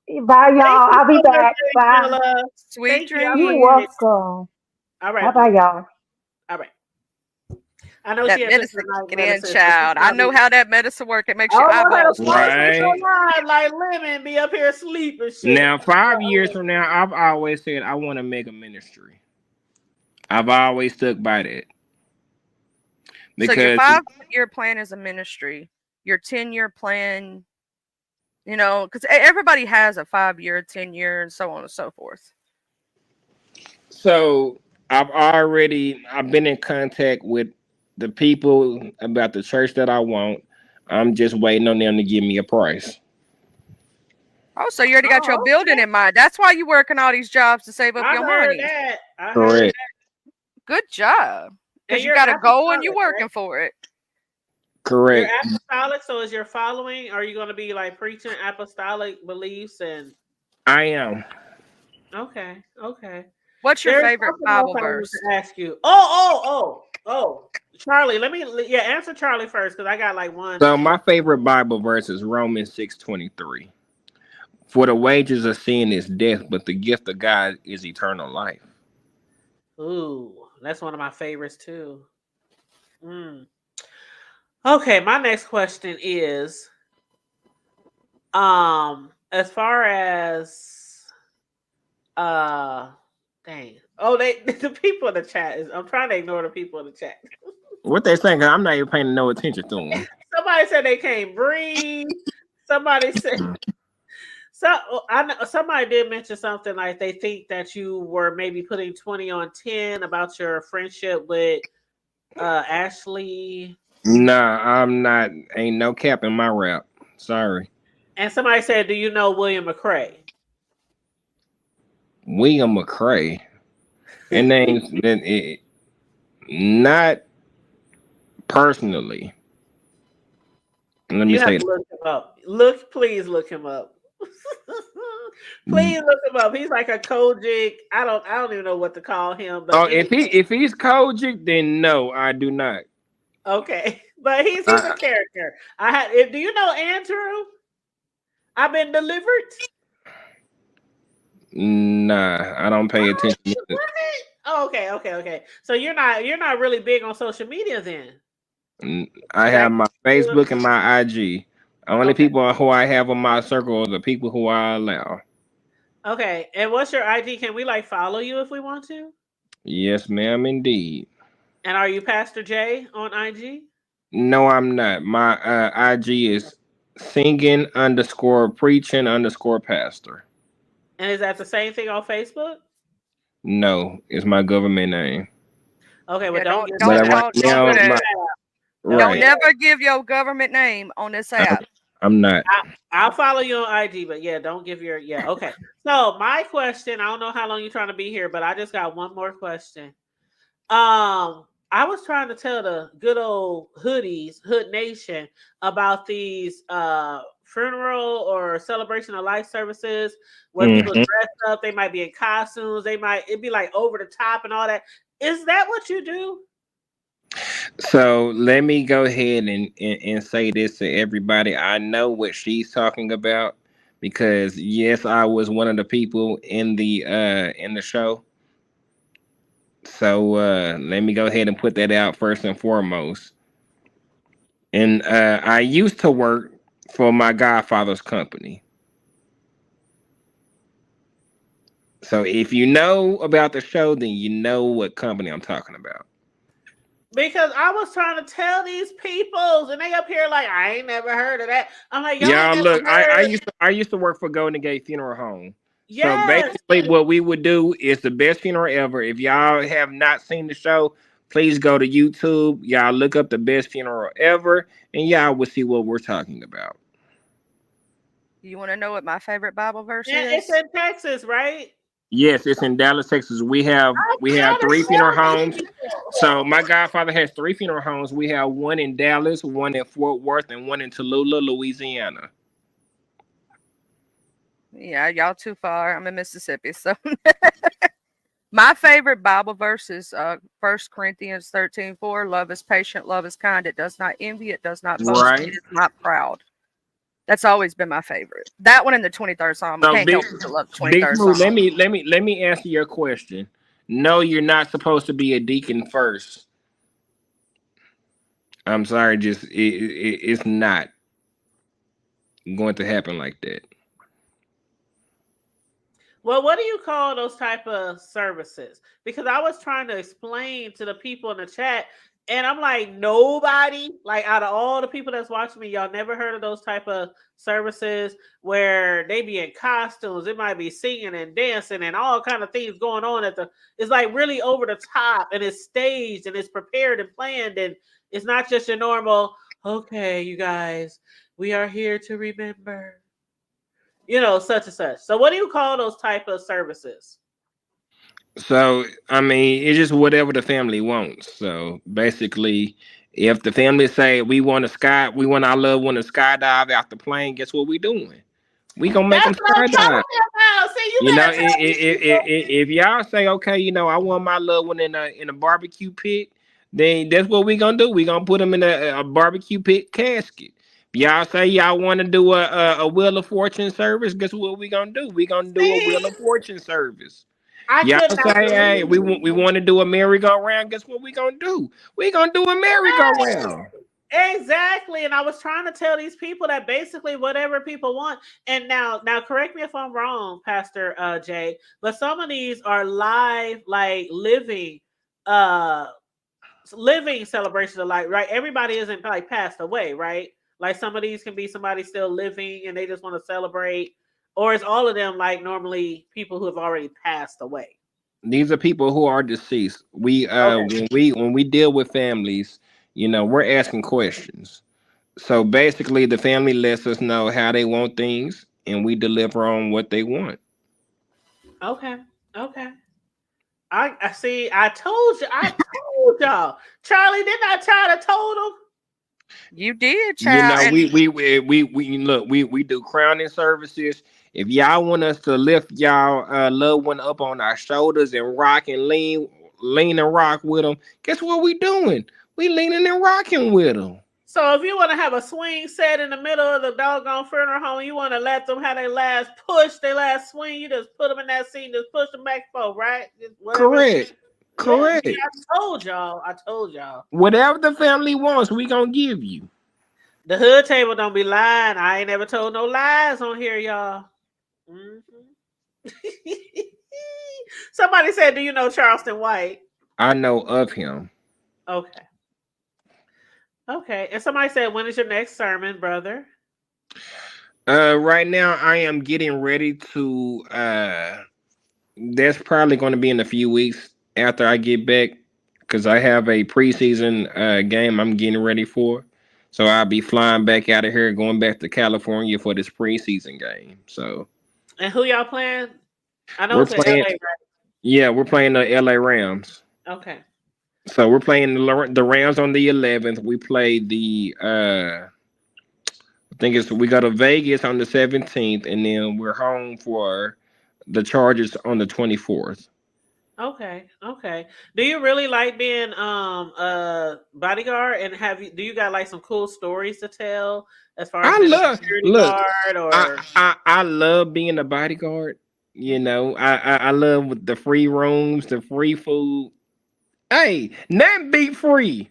Juicy. Bye, thank y'all. you I'll be so much, back. Bye. Angela. Sweet Thank you. I You're appreciate dreams. it. welcome. All Bye, right, bye, boo. y'all. All right. I know she That had took her medicine night kick in, medicine, so she's child. I know probably. how that medicine works. It makes I your don't know how to eyeballs fall water. asleep so Right live like Lemon be up here asleep and shit. now, 5 years from now, I've always said I want to make a ministry. I've always stuck by that So your because 5-year plan is a ministry. Your 10-year plan, because everybody has a 5-year, 10-year, and so on and so forth. so I've been in contact with the people about the church that I want. I'm just waiting on them to give me a price. Oh, so you already got your Oh, building okay. in mind. That's why you working all these jobs to save up I your heard money. that. I heard Correct. that. Good job. And Because you you're got a goal and you're apostolic, working right? for it. You're Correct. apostolic, so is your following? Are you going to be like preaching apostolic beliefs and? I am. Okay, okay. What's your There's favorite something else Bible I want verse? to ask you. Oh. Charlie, answer Charlie first because I got like one. So my favorite Bible verse is Romans 6:23. For the wages of sin is death, but the gift of God is eternal life. Ooh, that's one of my favorites too. Mm. Okay, my next question is, as far as dang, oh, they the people in the chat is. I'm trying to ignore the people in the chat. What they saying? 'Cause I'm not even paying no attention to them. Somebody said they can't breathe. Somebody said I know somebody did mention something like they think that you were maybe putting 20 on 10 about your friendship with Ashley. Nah, I'm not. Ain't no cap in my rap. Sorry. And somebody said, "Do you know William McCrae?" William McCrae. And names not personally. Let me You have say to that. look him up. Please look him up. Please look him up. He's like a Kojic. I don't even know what to call him, but Oh, if he's Kojic, then no, I do not. okay. But he's a Uh, character. Do you know Andrew? I've been delivered. nah, I don't pay Oh, attention. was it? Oh, okay. So you're not really big on social media then. I have Like my Facebook and my IG. Only okay. people who I have in my circle are the people who I allow. Okay. And what's your ID? Can we like follow you if we want to? Yes, ma'am, indeed. And are you Pastor J on IG? No, I'm not. My IG is singing underscore preaching underscore pastor. And is that the same thing on Facebook? No, it's my government name. Okay, well Yeah, don't don't get But don't that. right don't don't Don't do now, get that. Don't Don't right, get never give your government name on this I'm, app. I'm not. I'll follow you on IG, but yeah, don't give your okay. So my question, I don't know how long you're trying to be here, but I just got one more question. I was trying to tell the good old hoodies, Hood Nation, about these funeral or celebration of life services where people Mhm. dress up. They might be in costumes. It'd be like over the top and all that. Is that what you do? So let me go ahead and say this to everybody. I know what she's talking about because yes, I was one of the people in the show. So let me go ahead and put that out first and foremost. And I used to work for my godfather's company. So if you know about the show, then you know what company I'm talking about. Because I was trying to tell these peoples, and they up here like, I ain't never heard of that. I'm like, y'all ain't Y'all never look, heard. I used to work for Golden Gate Funeral Home. So Yes. basically what we would do is the best funeral ever. If y'all have not seen the show, please go to YouTube. Y'all look up the best funeral ever and y'all will see what we're talking about. You want to know what my favorite Bible verse And it's is? in Texas, right? Yes, it's in Dallas, Texas. I'm We have trying to three funeral tell these homes. people. So my godfather has three funeral homes. We have one in Dallas, one in Fort Worth, and one in Tallulah, Louisiana. Yeah, y'all too far. I'm in Mississippi, so my favorite Bible verse is 1 Corinthians 13:4. Love is patient, love is kind. It does not envy, it does not boast, Right. it is not proud. That's always been my favorite. That one in the 23rd Psalm. So Can't help but to love the Big 23rd Smooth, Psalm. let me answer your question. No, you're not supposed to be a deacon first. I'm sorry, just it's not going to happen like that. Well, what do you call those type of services? Because I was trying to explain to the people in the chat, and I'm like, nobody, like out of all the people that's watching me, y'all never heard of those type of services where they be in costumes. It might be singing and dancing and all kind of things going on at the. It's like really over the top, and it's staged and it's prepared and planned, and it's not just your normal. Okay, you guys, we are here to remember, such and such. So what do you call those type of services? So I mean, it's just whatever the family wants. So basically, if the family say we want our loved one to skydive out the plane, guess what we doing? We gonna make That's them what I'm skydive. talking about. See, you You know, better tell these people. if y'all say, okay, I want my loved one in a barbecue pit, then that's what we gonna do. We gonna put them in a barbecue pit casket. If y'all say y'all want to do a Wheel of Fortune service, guess what we gonna do? We gonna do a Wheel See, of Fortune service. I Y'all could not say, hey, believe we want to do a merry-go-round. Guess what we gonna do? We gonna do a merry-go-round. exactly. And I was trying to tell these people that basically whatever people want. And now correct me if I'm wrong, Pastor Jay, but some of these are live, like uh living celebrations of life, right? Everybody isn't like passed away, right? Like some of these can be somebody still living and they just want to celebrate, or is all of them like normally people who have already passed away? These are people who are deceased. We Okay. when we deal with families, we're asking questions. So basically, the family lets us know how they want things, and we deliver on what they want. Okay. Okay. I see. I told you. I told y'all. Charlie, didn't I try to told him? You did, child. And We look. We do crowning services. If y'all want us to lift y'all loved one up on our shoulders and rock and lean and rock with them, guess what we doing? We leaning and rocking with them. So if you want to have a swing set in the middle of the doggone funeral home, you want to let them have their last push, their last swing, you just put them in that seat, just push them back forward, right? Just whatever. Correct. Yeah, Correct. see, I told y'all. I told y'all. Whatever the family wants, we gonna give you. The hood table don't be lying. I ain't never told no lies on here, y'all. Mm-hmm. Somebody said, "Do you know Charleston White?" I know of him. Okay. Okay. And somebody said, "When is your next sermon, brother?" Right now I am getting ready to that's probably going to be in a few weeks after I get back because I have a preseason game I'm getting ready for. So I'll be flying back out of here, going back to California for this preseason game. So And who y'all playing? I know we're it's in playing, LA, right? yeah, we're playing the LA Rams. Okay. So we're playing the Rams on the 11th. We play I think we go to Vegas on the 17th, and then we're home for the Chargers on the 24th. Okay, okay. Do you really like being a bodyguard, and do you got like some cool stories to tell as far as I being a love security look. guard or I love being a bodyguard. You know, I love the free rooms, the free food. Hey, nothing beat free.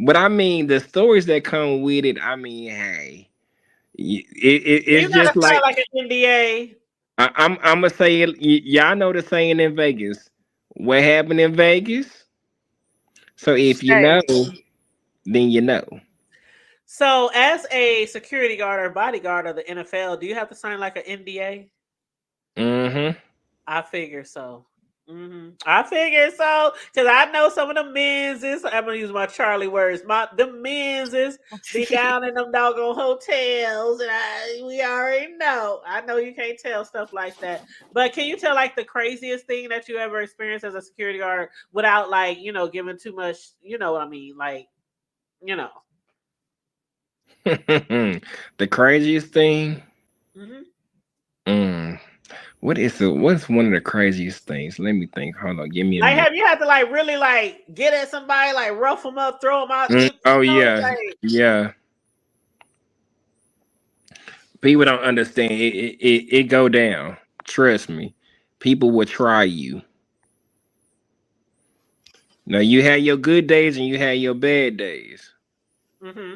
But I mean, the stories that come with it. I mean, hey, you it's gotta just sound like like an NDA? I'm gonna say it. Y'all know the saying in Vegas. What happened in Vegas? So if you Stay. know, then you know. So, as a security guard or bodyguard of the NFL, do you have to sign like an NDA? Mm-hmm. I figure so. I figure so because I know some of the men's is. I'm gonna use my Charlie words. The men's is be down in them doggone hotels, and we already know. I know you can't tell stuff like that, but can you tell like the craziest thing that you ever experienced as a security guard without like giving too much? You know what I mean? Like you know. The craziest thing. hmm Mm. What's one of the craziest things? Let me think. Hold on. Give me a Like, minute. have you had to like really like get at somebody, like rough them up, throw them out? Oh Know, yeah, like, yeah. People don't understand. It go down. Trust me. People will try you. Now you had your good days and you had your bad days. mm-hmm.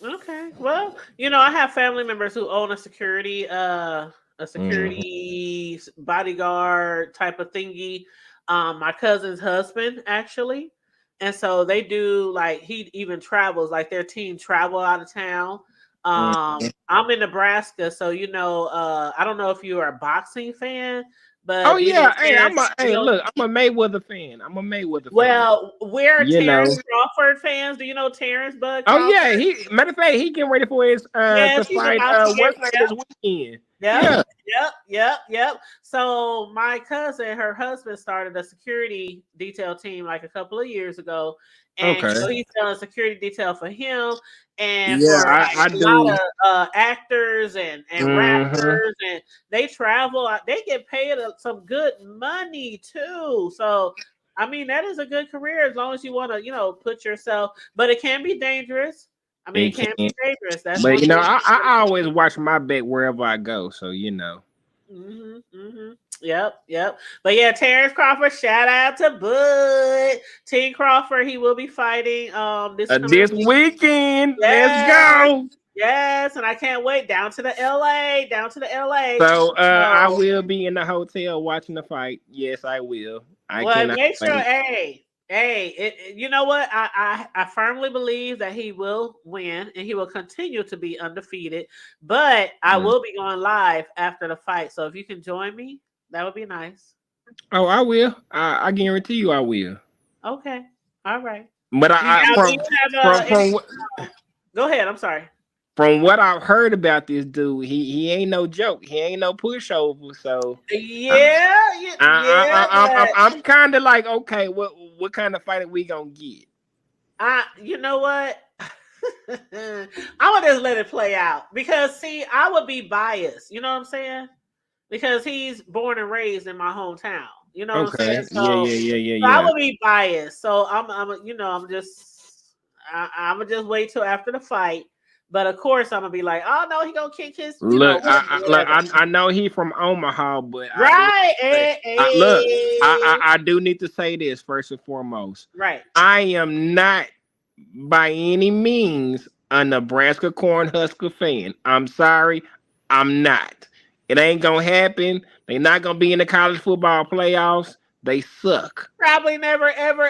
Okay. Well, I have family members who own a Mhm. security bodyguard type of thingy. My cousin's husband actually. And so they do like he even travels, like their team travel out of town. Mhm. I'm in Nebraska, so I don't know if you are a boxing fan, Oh but yeah. Terrence, Look, I'm a Mayweather fan. I'm a Mayweather fan. well, we're You know. Terrence Crawford fans. Do you know Terrence Bud Oh Crawford? yeah, matter of fact, he getting ready for his to Yes, he's fight about to get. what's name this weekend. Yep, Yeah. yep. So my cousin, her husband started a security detail team like a couple of years ago, and Okay. so he's done a security detail for him and Yeah, for like I a lot do. of actors and Hmm. rappers, and they travel. They get paid some good money too. So. I mean, that is a good career as long as you want to, put yourself, but it can be dangerous. I mean, It it can can, be dangerous. That's but one thing. I always watch my back wherever I go. So you know. Yep. But yeah, Terrence Crawford, shout out to Bud. Team Crawford, he will be fighting this coming This week. weekend, let's Yes, go. yes, and I can't wait down to the LA, So I So will be in the hotel watching the fight. Yes, I will. I well, cannot make sure, wait. you know what? I firmly believe that he will win and he will continue to be undefeated. But I Mm. will be going live after the fight. So if you can join me, that would be nice. Oh, I will. I guarantee you, I will. Okay. All right. But Now, do you have from go ahead. I'm sorry. from what I've heard about this dude, he ain't no joke. He ain't no pushover. So But I'm kind of like, okay, what kind of fight are we gonna get? you know what? I'm gonna just let it play out because see, I would be biased. You know what I'm saying? Because he's born and raised in my hometown. You know what I'm Okay, saying? So, I yeah. would be biased. So I'm gonna just wait till after the fight. But of course, I'm gonna be like, oh no, he gonna kick his, Look, whatever. I know he from Omaha, but I do Right. say, I do need to say this first and foremost. Right. I am not by any means a Nebraska Cornhusker fan. I'm sorry, I'm not. It ain't gonna happen. They're not gonna be in the college football playoffs. They suck. Probably never, ever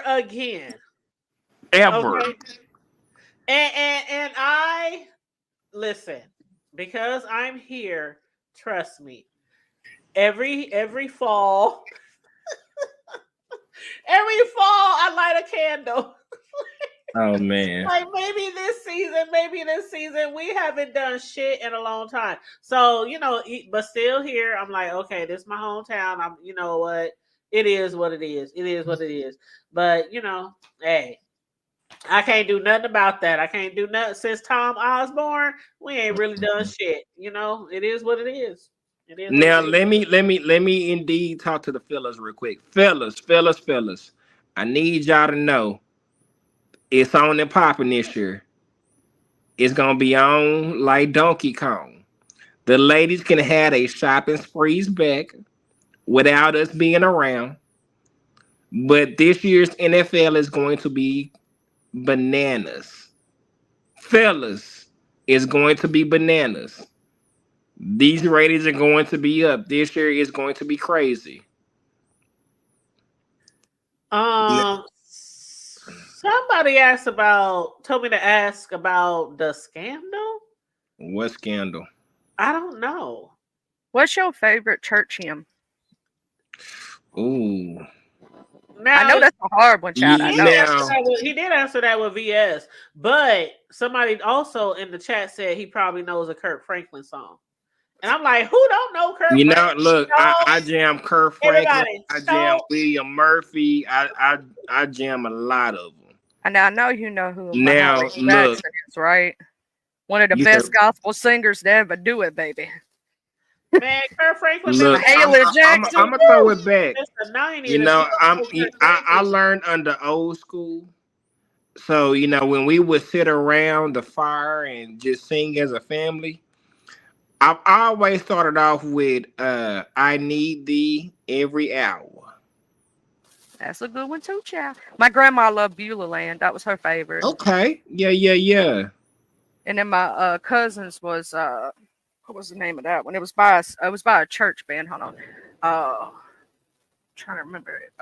again. Ever. Okay. And I listen because I'm here. Trust me. Every fall, I light a candle. Oh man. Like maybe this season, we haven't done shit in a long time. So but still here, I'm like, okay, this is my hometown. You know what? It is what it is. It is what it is. But you know, hey, I can't do nothing about that. I can't do nothing since Tom Osborne. We ain't really done shit. You know, it is what it is. It is what Now it is. let me indeed talk to the fellas real quick. Fellas. I need y'all to know it's on and popping this year. It's gonna be on like Donkey Kong. The ladies can have a shopping sprees back without us being around. But this year's NFL is going to be bananas. Fellas, it's going to be bananas. These ratings are going to be up. This year is going to be crazy. Somebody told me to ask about the scandal. What scandal? I don't know. What's your favorite church hymn? Ooh. Now, I know that's a hard one, child. I know. he did answer that with VS, but somebody also in the chat said he probably knows a Kirk Franklin song. And I'm like, who don't know Kirk You know, Franklin? look, I jam Kirk Franklin. Everybody, I jam William Murphy. I jam a lot of them. And I know you know who Now, Mahalia look. Jackson is, right? One of the You best said- gospel singers to ever do it, baby. Man, Kirk Franklin. Look, Mahalia I'm Jackson. gonna throw it back. It's the 90s. You know, I learned under old school. So, you know, when we would sit around the fire and just sing as a family, I've always started off with I Need Thee Every Hour. That's a good one too, child. My grandma loved Beulah Land. That was her favorite. Okay. Yeah. And then my cousins was what was the name of that one? It was by a church band. Hold on. Trying to remember it.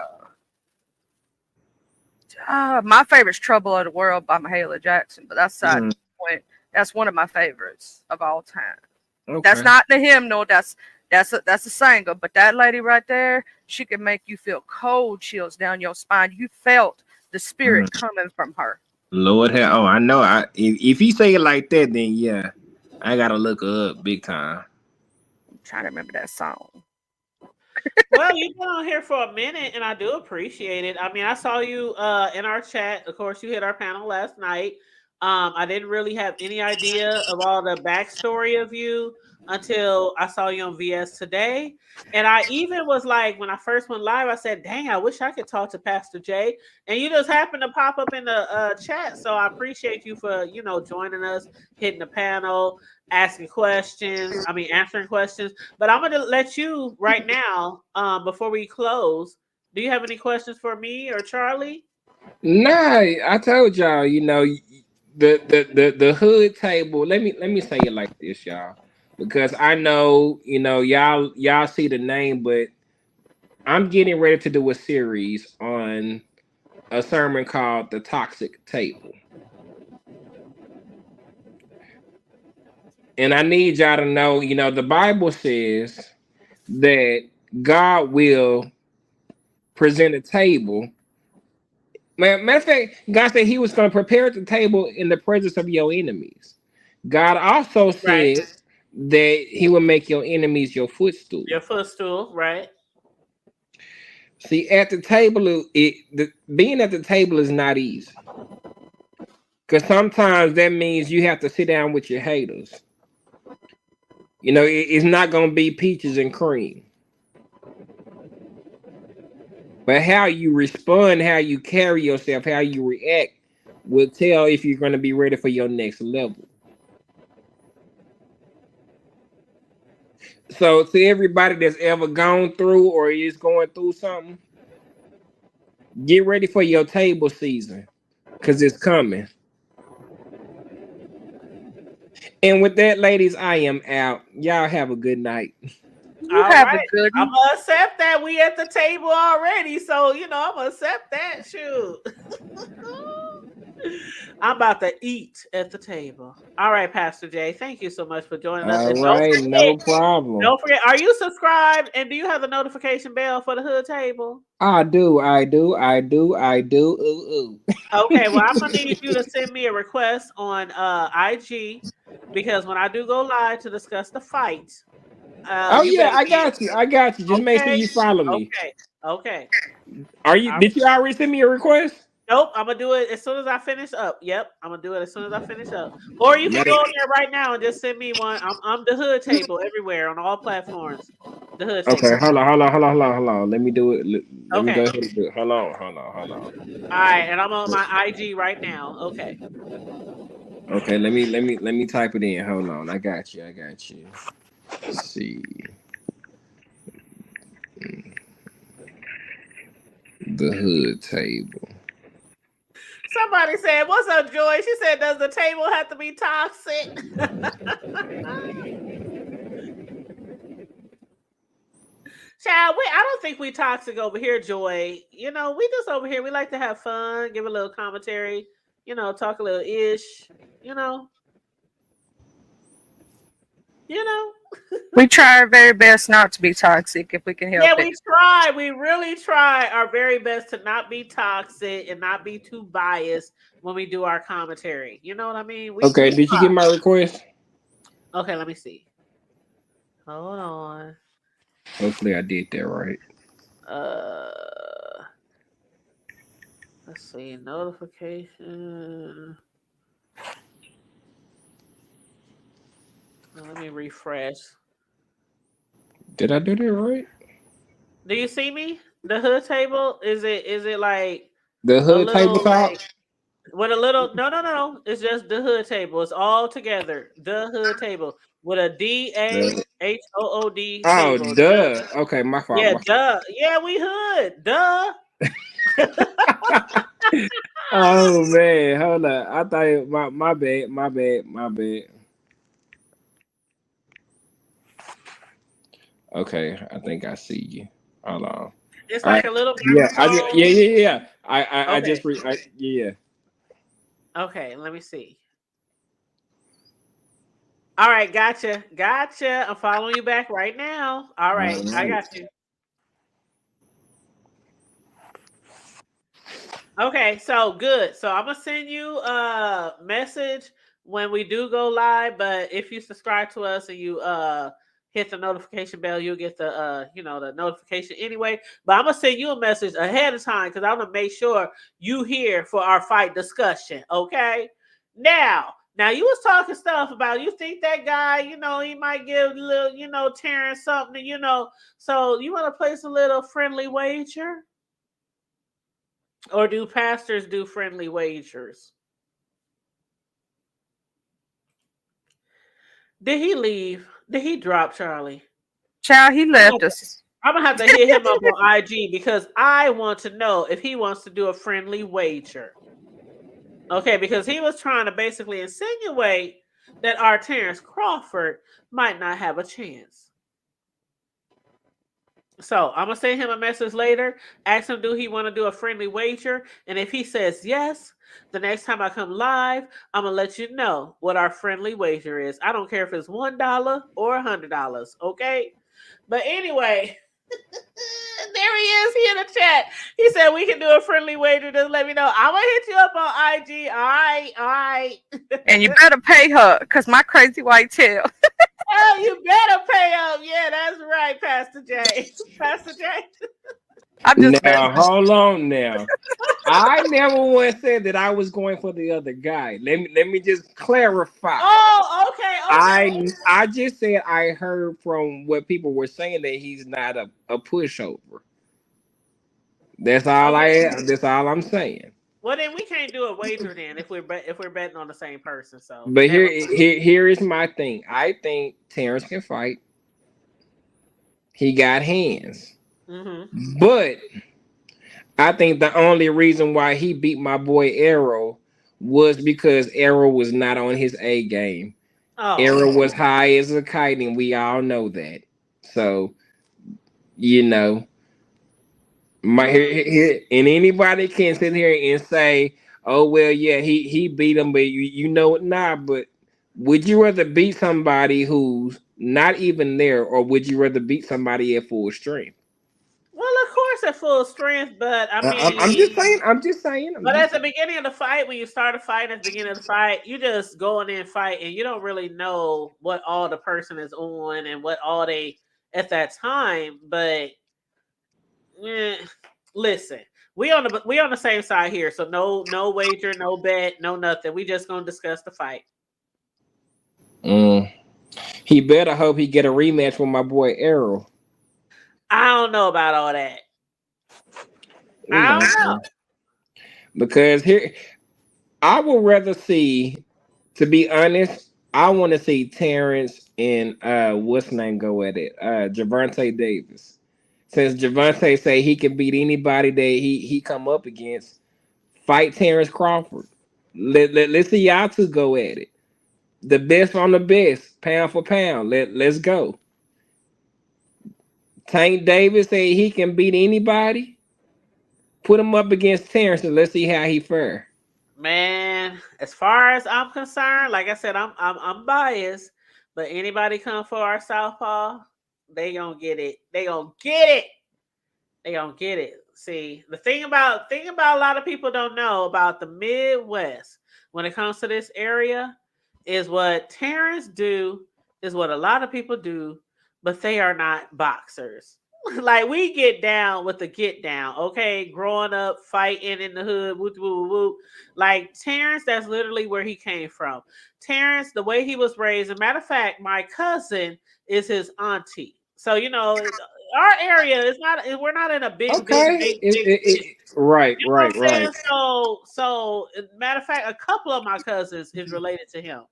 My favorite's Trouble of the World by Mahalia Jackson, but that's side point. That's one of my favorites of all time. Okay. That's not the hymnal. That's a singer. But that lady right there, she can make you feel cold chills down your spine. You felt the spirit coming from her. Lord have, I know. If you say it like that, then yeah, I gotta look her up big time. I'm trying to remember that song. Well, you've been on here for a minute, and I do appreciate it. I mean, I saw you in our chat. Of course, you hit our panel last night. I didn't really have any idea of all the backstory of you until I saw you on VS today. And I even was like, when I first went live, I said, dang, I wish I could talk to Pastor Jay. And you just happened to pop up in the chat. So I appreciate you for, joining us, hitting the panel, answering questions. But I'm going to let you right now, before we close, do you have any questions for me or Charlie? Nah, I told y'all, the hood table. Let me say it like this, y'all, because I know y'all see the name, but I'm getting ready to do a series on a sermon called The Toxic Table, and I need y'all to know, the Bible says that God will present a table. Matter of fact, God said He was going to prepare the table in the presence of your enemies. God also said that He will make your enemies your footstool. Your footstool, right? See, at the table, being at the table is not easy, because sometimes that means you have to sit down with your haters. It's not going to be peaches and cream. But how you respond, how you carry yourself, how you react will tell if you're going to be ready for your next level. So to everybody that's ever gone through or is going through something, get ready for your table season, because it's coming. And with that, ladies, I am out. Y'all have a good night. You have a good. I'm gonna accept that we at the table already, so I'm gonna accept that. Shoot, I'm about to eat at the table. All right, Pastor Jay, thank you so much for joining us. All right, no problem. Don't forget, are you subscribed and do you have the notification bell for the hood table? I do. Ooh. Okay, well, I'm gonna need you to send me a request on IG, because when I do go live to discuss the fight, Oh You yeah, better I be got you. I got you. Just make sure okay. you follow me. Okay. Are you? Did you already send me a request? Nope, I'm gonna do it as soon as I finish up. Yep, I'm gonna do it as soon as I finish up. Or you can Man. go in there right now and just send me one. I'm the hood table everywhere on all platforms. The hood Okay, table. hold on. Let me do it. Let me go Okay. ahead and do it. Hold on. All right, and I'm on my IG right now. Okay. Okay, let me type it in. Hold on. I got you. Let's see. The hood table. Somebody said, "What's up, Joy?" She said, "Does the table have to be toxic?" Child, I don't think we toxic over here, Joy. You know, we just over here. We like to have fun, give a little commentary. You know, talk a little ish. You know. You know. We try our very best not to be toxic if we can help Yeah, it. we try. We really try our very best to not be toxic and not be too biased when we do our commentary. You know what I mean? Okay, We did you try. get my request? Okay, let me see. Hold on. Hopefully, I did that right. Let's see. Notification. Let me refresh. Did I do that right? Do you see me? The hood table? Is it like The a hood little tabletop. like with a little no. It's just the hood table. It's all together. The hood table with a The, DAHOOD oh, table. duh. Okay, my fault. Yeah, duh. Yeah, we hood. Duh. Oh man, hold on. I thought my bad. Okay, I think I see you. Hold on. It's I like a little yeah, microphone. yeah. I Okay. just yeah. Okay, let me see. All right, gotcha. I'm following you back right now. All All right, I right. got you. Okay, so good. So I'm gonna send you a message when we do go live. But if you subscribe to us and you hit the notification bell, you'll get the the notification anyway. But I'm gonna send you a message ahead of time because I'm gonna make sure you here for our fight discussion. Okay. Now you was talking stuff about you think that guy, he might give a little, Terrence something. So you want to place a little friendly wager? Or do pastors do friendly wagers? Did he leave? Did he drop Charlie? Child, he left us. I'm gonna have to hit him up on IG because I want to know if he wants to do a friendly wager. Okay, because he was trying to basically insinuate that our Terrence Crawford might not have a chance. So I'm gonna send him a message later. Ask him, do he want to do a friendly wager? And if he says yes, the next time I come live, I'm gonna let you know what our friendly wager is. I don't care if it's $1 or $100. Okay. But anyway, there he is. He in the chat. He said we can do a friendly wager. Just let me know. I'm gonna hit you up on IG. All right. And you better pay her, because my crazy white tail. Oh, you better pay up. Yeah, that's right, Pastor J. Pastor J. I'm just Now messing. hold on now. I never once said that I was going for the other guy. Let me just clarify. Oh, okay. I just said I heard from what people were saying that he's not a pushover. That's all Okay. that's all I'm saying. Well, then we can't do a wager then if we're betting on the same person. So But never. here is my thing. I think Terrence can fight. He got hands. Mm-hmm. But I think the only reason why he beat my boy Arrow was because Arrow was not on his A game. Oh. Arrow was high as a kite, and we all know that. So, and anybody can sit here and say, "Oh well, yeah, he beat him," but but would you rather beat somebody who's not even there, or would you rather beat somebody at full strength? Well, of course Terrence at full strength, but I mean, I'm just saying. I'm just saying. But at the beginning of the fight, when you start a fight, at the beginning of the fight, you just go in there and fight, and you don't really know what all the person is on and what all they at that time. But listen, we on the same side here, so no wager, no bet, no nothing. We just gonna discuss the fight. He better hope he get a rematch with my boy Errol. I don't know about all that. I don't know. Because here, I would rather see, to be honest, I want to see Terrence and what's name go at it, Gervonta Davis. Since Gervonta say he can beat anybody that he come up against, fight Terrence Crawford. Let's see y'all two go at it. The best on the best, pound for pound. Let's go. Tank Davis say he can beat anybody. Put him up against Terrence and let's see how he fare. Man, as far as I'm concerned, like I said, I'm biased, but anybody come for our southpaw, they gonna get it. They gonna get it. They gonna get it. See, the thing about a lot of people don't know about the Midwest when it comes to this area is what Terrence do is what a lot of people do, but they are not boxers. Like we get down with the get down, okay? Growing up, fighting in the hood, whoop, whoop, whoop. Like Terrence, that's literally where he came from. Terrence, the way he was raised, as a matter of fact, my cousin is his auntie. So, you know, our area is not, we're not in a big, big right, you know right, what I'm saying? right. So, matter of fact, a couple of my cousins is related to him.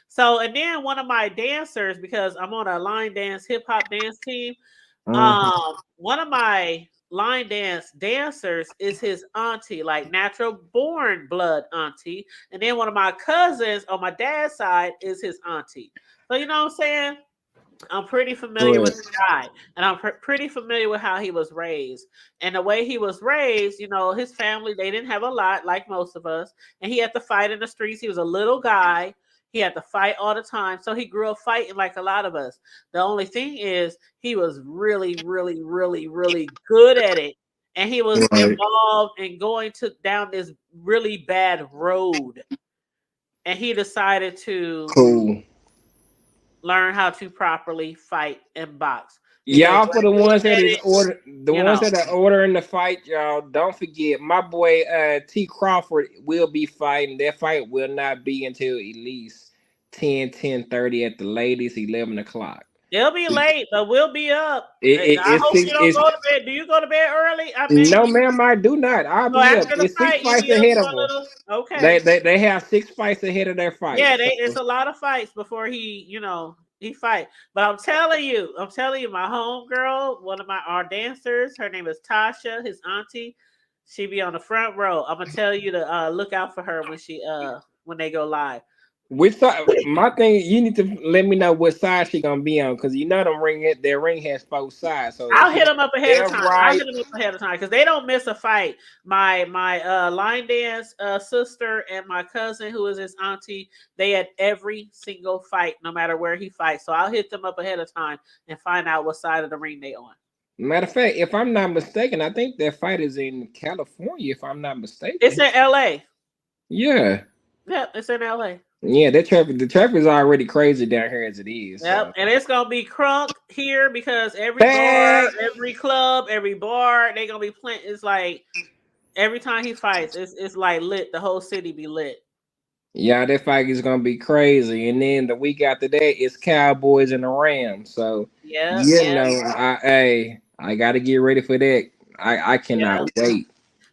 So, and then one of my dancers, because I'm on a line dance, hip hop dance team. One of my line dance dancers is his auntie, like natural born blood auntie, and then one of my cousins on my dad's side is his auntie. So you know what I'm saying? I'm pretty familiar with the guy, and I'm pretty familiar with how he was raised. And the way he was raised, you know, his family, they didn't have a lot like most of us, and he had to fight in the streets. He was a little guy. He had to fight all the time. So he grew up fighting like a lot of us. The only thing is he was really, really, really, really good at it. And he was involved in going down this really bad road. And he decided to learn how to properly fight and box. Y'all, for the ones that is order, the ones that are ordering the fight, y'all, don't forget my boy T Crawford will be fighting. That fight will not be until at least 10:30 at the latest, 11 o'clock. It'll be late, but we'll be up. I hope you don't go to bed. Do you go to bed early? I mean, no, ma'am, I do not. I'll be up. It's 6 fights ahead of them. Okay. They have 6 fights ahead of their fight. Yeah, it's a lot of fights before he fight. But I'm telling you, my homegirl, one of our dancers, her name is Tasha, his auntie. She be on the front row. I'm gonna tell you to look out for her when they go live. Which side? My thing, you need to let me know what side she gonna be on, because you know their ring has 4 sides. So I'll hit them up ahead of time. I'll hit them up ahead of time because they don't miss a fight. My line dance sister and my cousin, who is his auntie, they had every single fight, no matter where he fights. So I'll hit them up ahead of time and find out what side of the ring they on. Matter of fact, if I'm not mistaken, I think that fight is in California. If I'm not mistaken, it's in LA. Yeah. Yep, it's in LA. Yeah, the traffic is already crazy down here as it is. Yep, and it's gonna be crunk here because every bar, every club, every bar, they gonna be playing. It's like every time he fights, it's like lit. The whole city be lit. Yeah, that fight is gonna be crazy. And then the week after that, it's Cowboys and the Rams. So I gotta get ready for that. I cannot wait.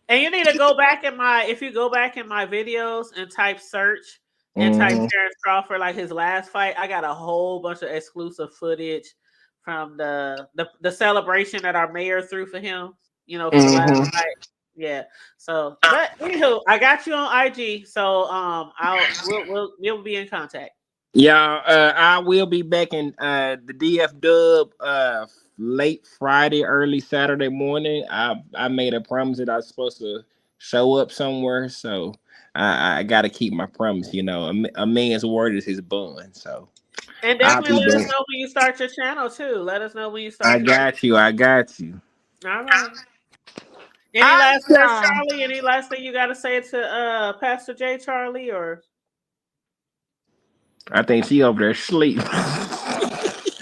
And you need to go back if you go back in my videos and type search and type Terrence Crawford, like his last fight, I got a whole bunch of exclusive footage from the celebration that our mayor threw for him, for the last fight. Yeah. So, but anywho, I got you on IG, so we'll be in contact. Yeah, I will be back in the DF Dub late Friday, early Saturday morning. I made a promise that I was supposed to show up somewhere, so I got to keep my promise. A man's word is his bond. So, and definitely let us know when you start your channel too. Let us know when you start. I got you. All right. Any last words, Asha. Charlie? Any last thing you got to say to Pastor J, Charlie? Or I think she over there asleep.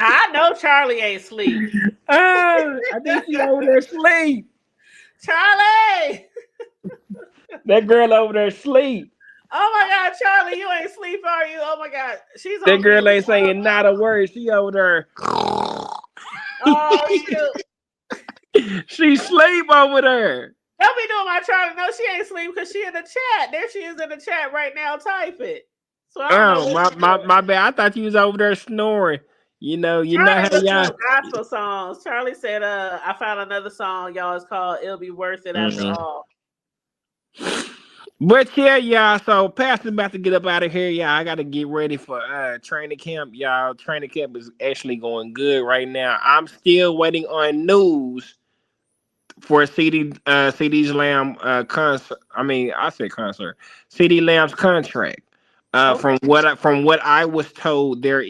I know Charlie ain't sleep. I think she over there asleep. Charlie! That girl over there asleep. Oh my God, Charlie, you ain't sleep, are you? Oh my God, she's That on girl mute. ain't saying not a word. She over there. Oh shoot! She sleep over there. Don't be doing my Charlie. No, she ain't sleep because she in the chat. There she is in the chat right now. Type it. So I don't know Oh, what my bad. I thought you was over there snoring. You know Charlie how was y'all. doing gospel songs. Charlie said, I found another song, y'all. It's called "It'll Be Worth It After All." But yeah, y'all. So Pastor's about to get up out of here, y'all. I gotta get ready for training camp, y'all. Training camp is actually going good right now. I'm still waiting on news for CD's Lamb concert. I mean, I said concert. CD Lamb's contract. Okay. From what I was told, there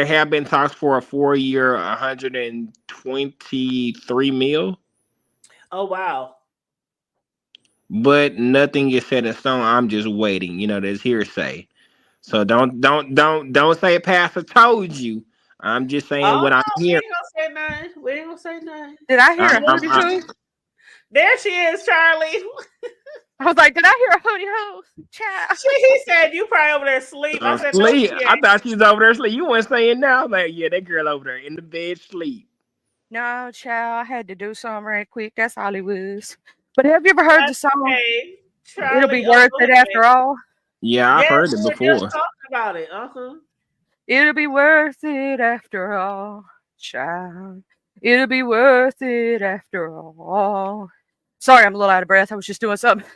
have been talks for a 4-year, 123 mil. Oh wow. But nothing is set in stone. I'm just waiting. There's hearsay. So don't say Pastor told you. I'm just saying Oh what I'm no, we hearing. ain't gonna say nothing. We ain't gonna say nothing. Did I hear a I'm- hootie I'm- hoo? There she is, Charlie. I was like, did I hear a hootie hoo? Child. He said you probably over there asleep. I said no, Sleep. she I ain't. thought she was over there sleep. You weren't saying now. Like, yeah, that girl over there in the bed sleep. No, child, I had to do something right quick. That's all it was. But have you ever heard the That's song? okay. Charlie, It'll be worth go it ahead. after all. Yeah, I've Yes, heard it we were just before. talking about it. It'll be worth it after all, child. It'll be worth it after all. Sorry, I'm a little out of breath. I was just doing something.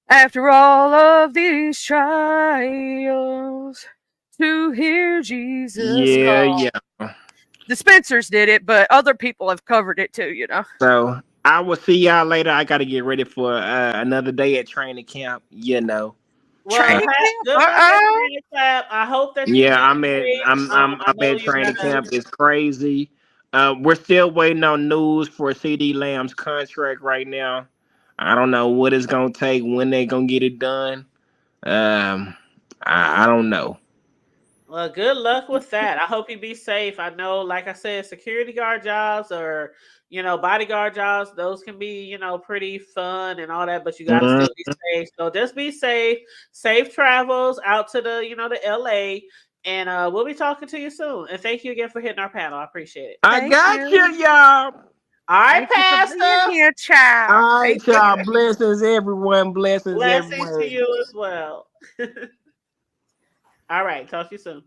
After all of these trials, to hear Jesus call. Yeah. The Spencers did it, but other people have covered it too, So I will see y'all later. I got to get ready for another day at training camp. Well, Training good camp? luck at training camp. I hope that you Yeah, get I'm at safe. I'm I know at you training gotta. camp. It's crazy. We're still waiting on news for CD Lamb's contract right now. I don't know what it's gonna take, when they're gonna get it done. I don't know. Well, good luck with that. I hope you be safe. I know, like I said, security guard jobs or bodyguard jobs, those can be pretty fun and all that, but you gotta Mhm. still be safe. So just be safe. Safe travels out to the the LA, and we'll be talking to you soon. And thank you again for hitting our panel. I appreciate it. I got you, y'all. All right, Thank you for being Pastor. here, child. All right, y'all. Blessings, everyone. Blessings, Blessings to everyone. you as well. All right, talk to you soon.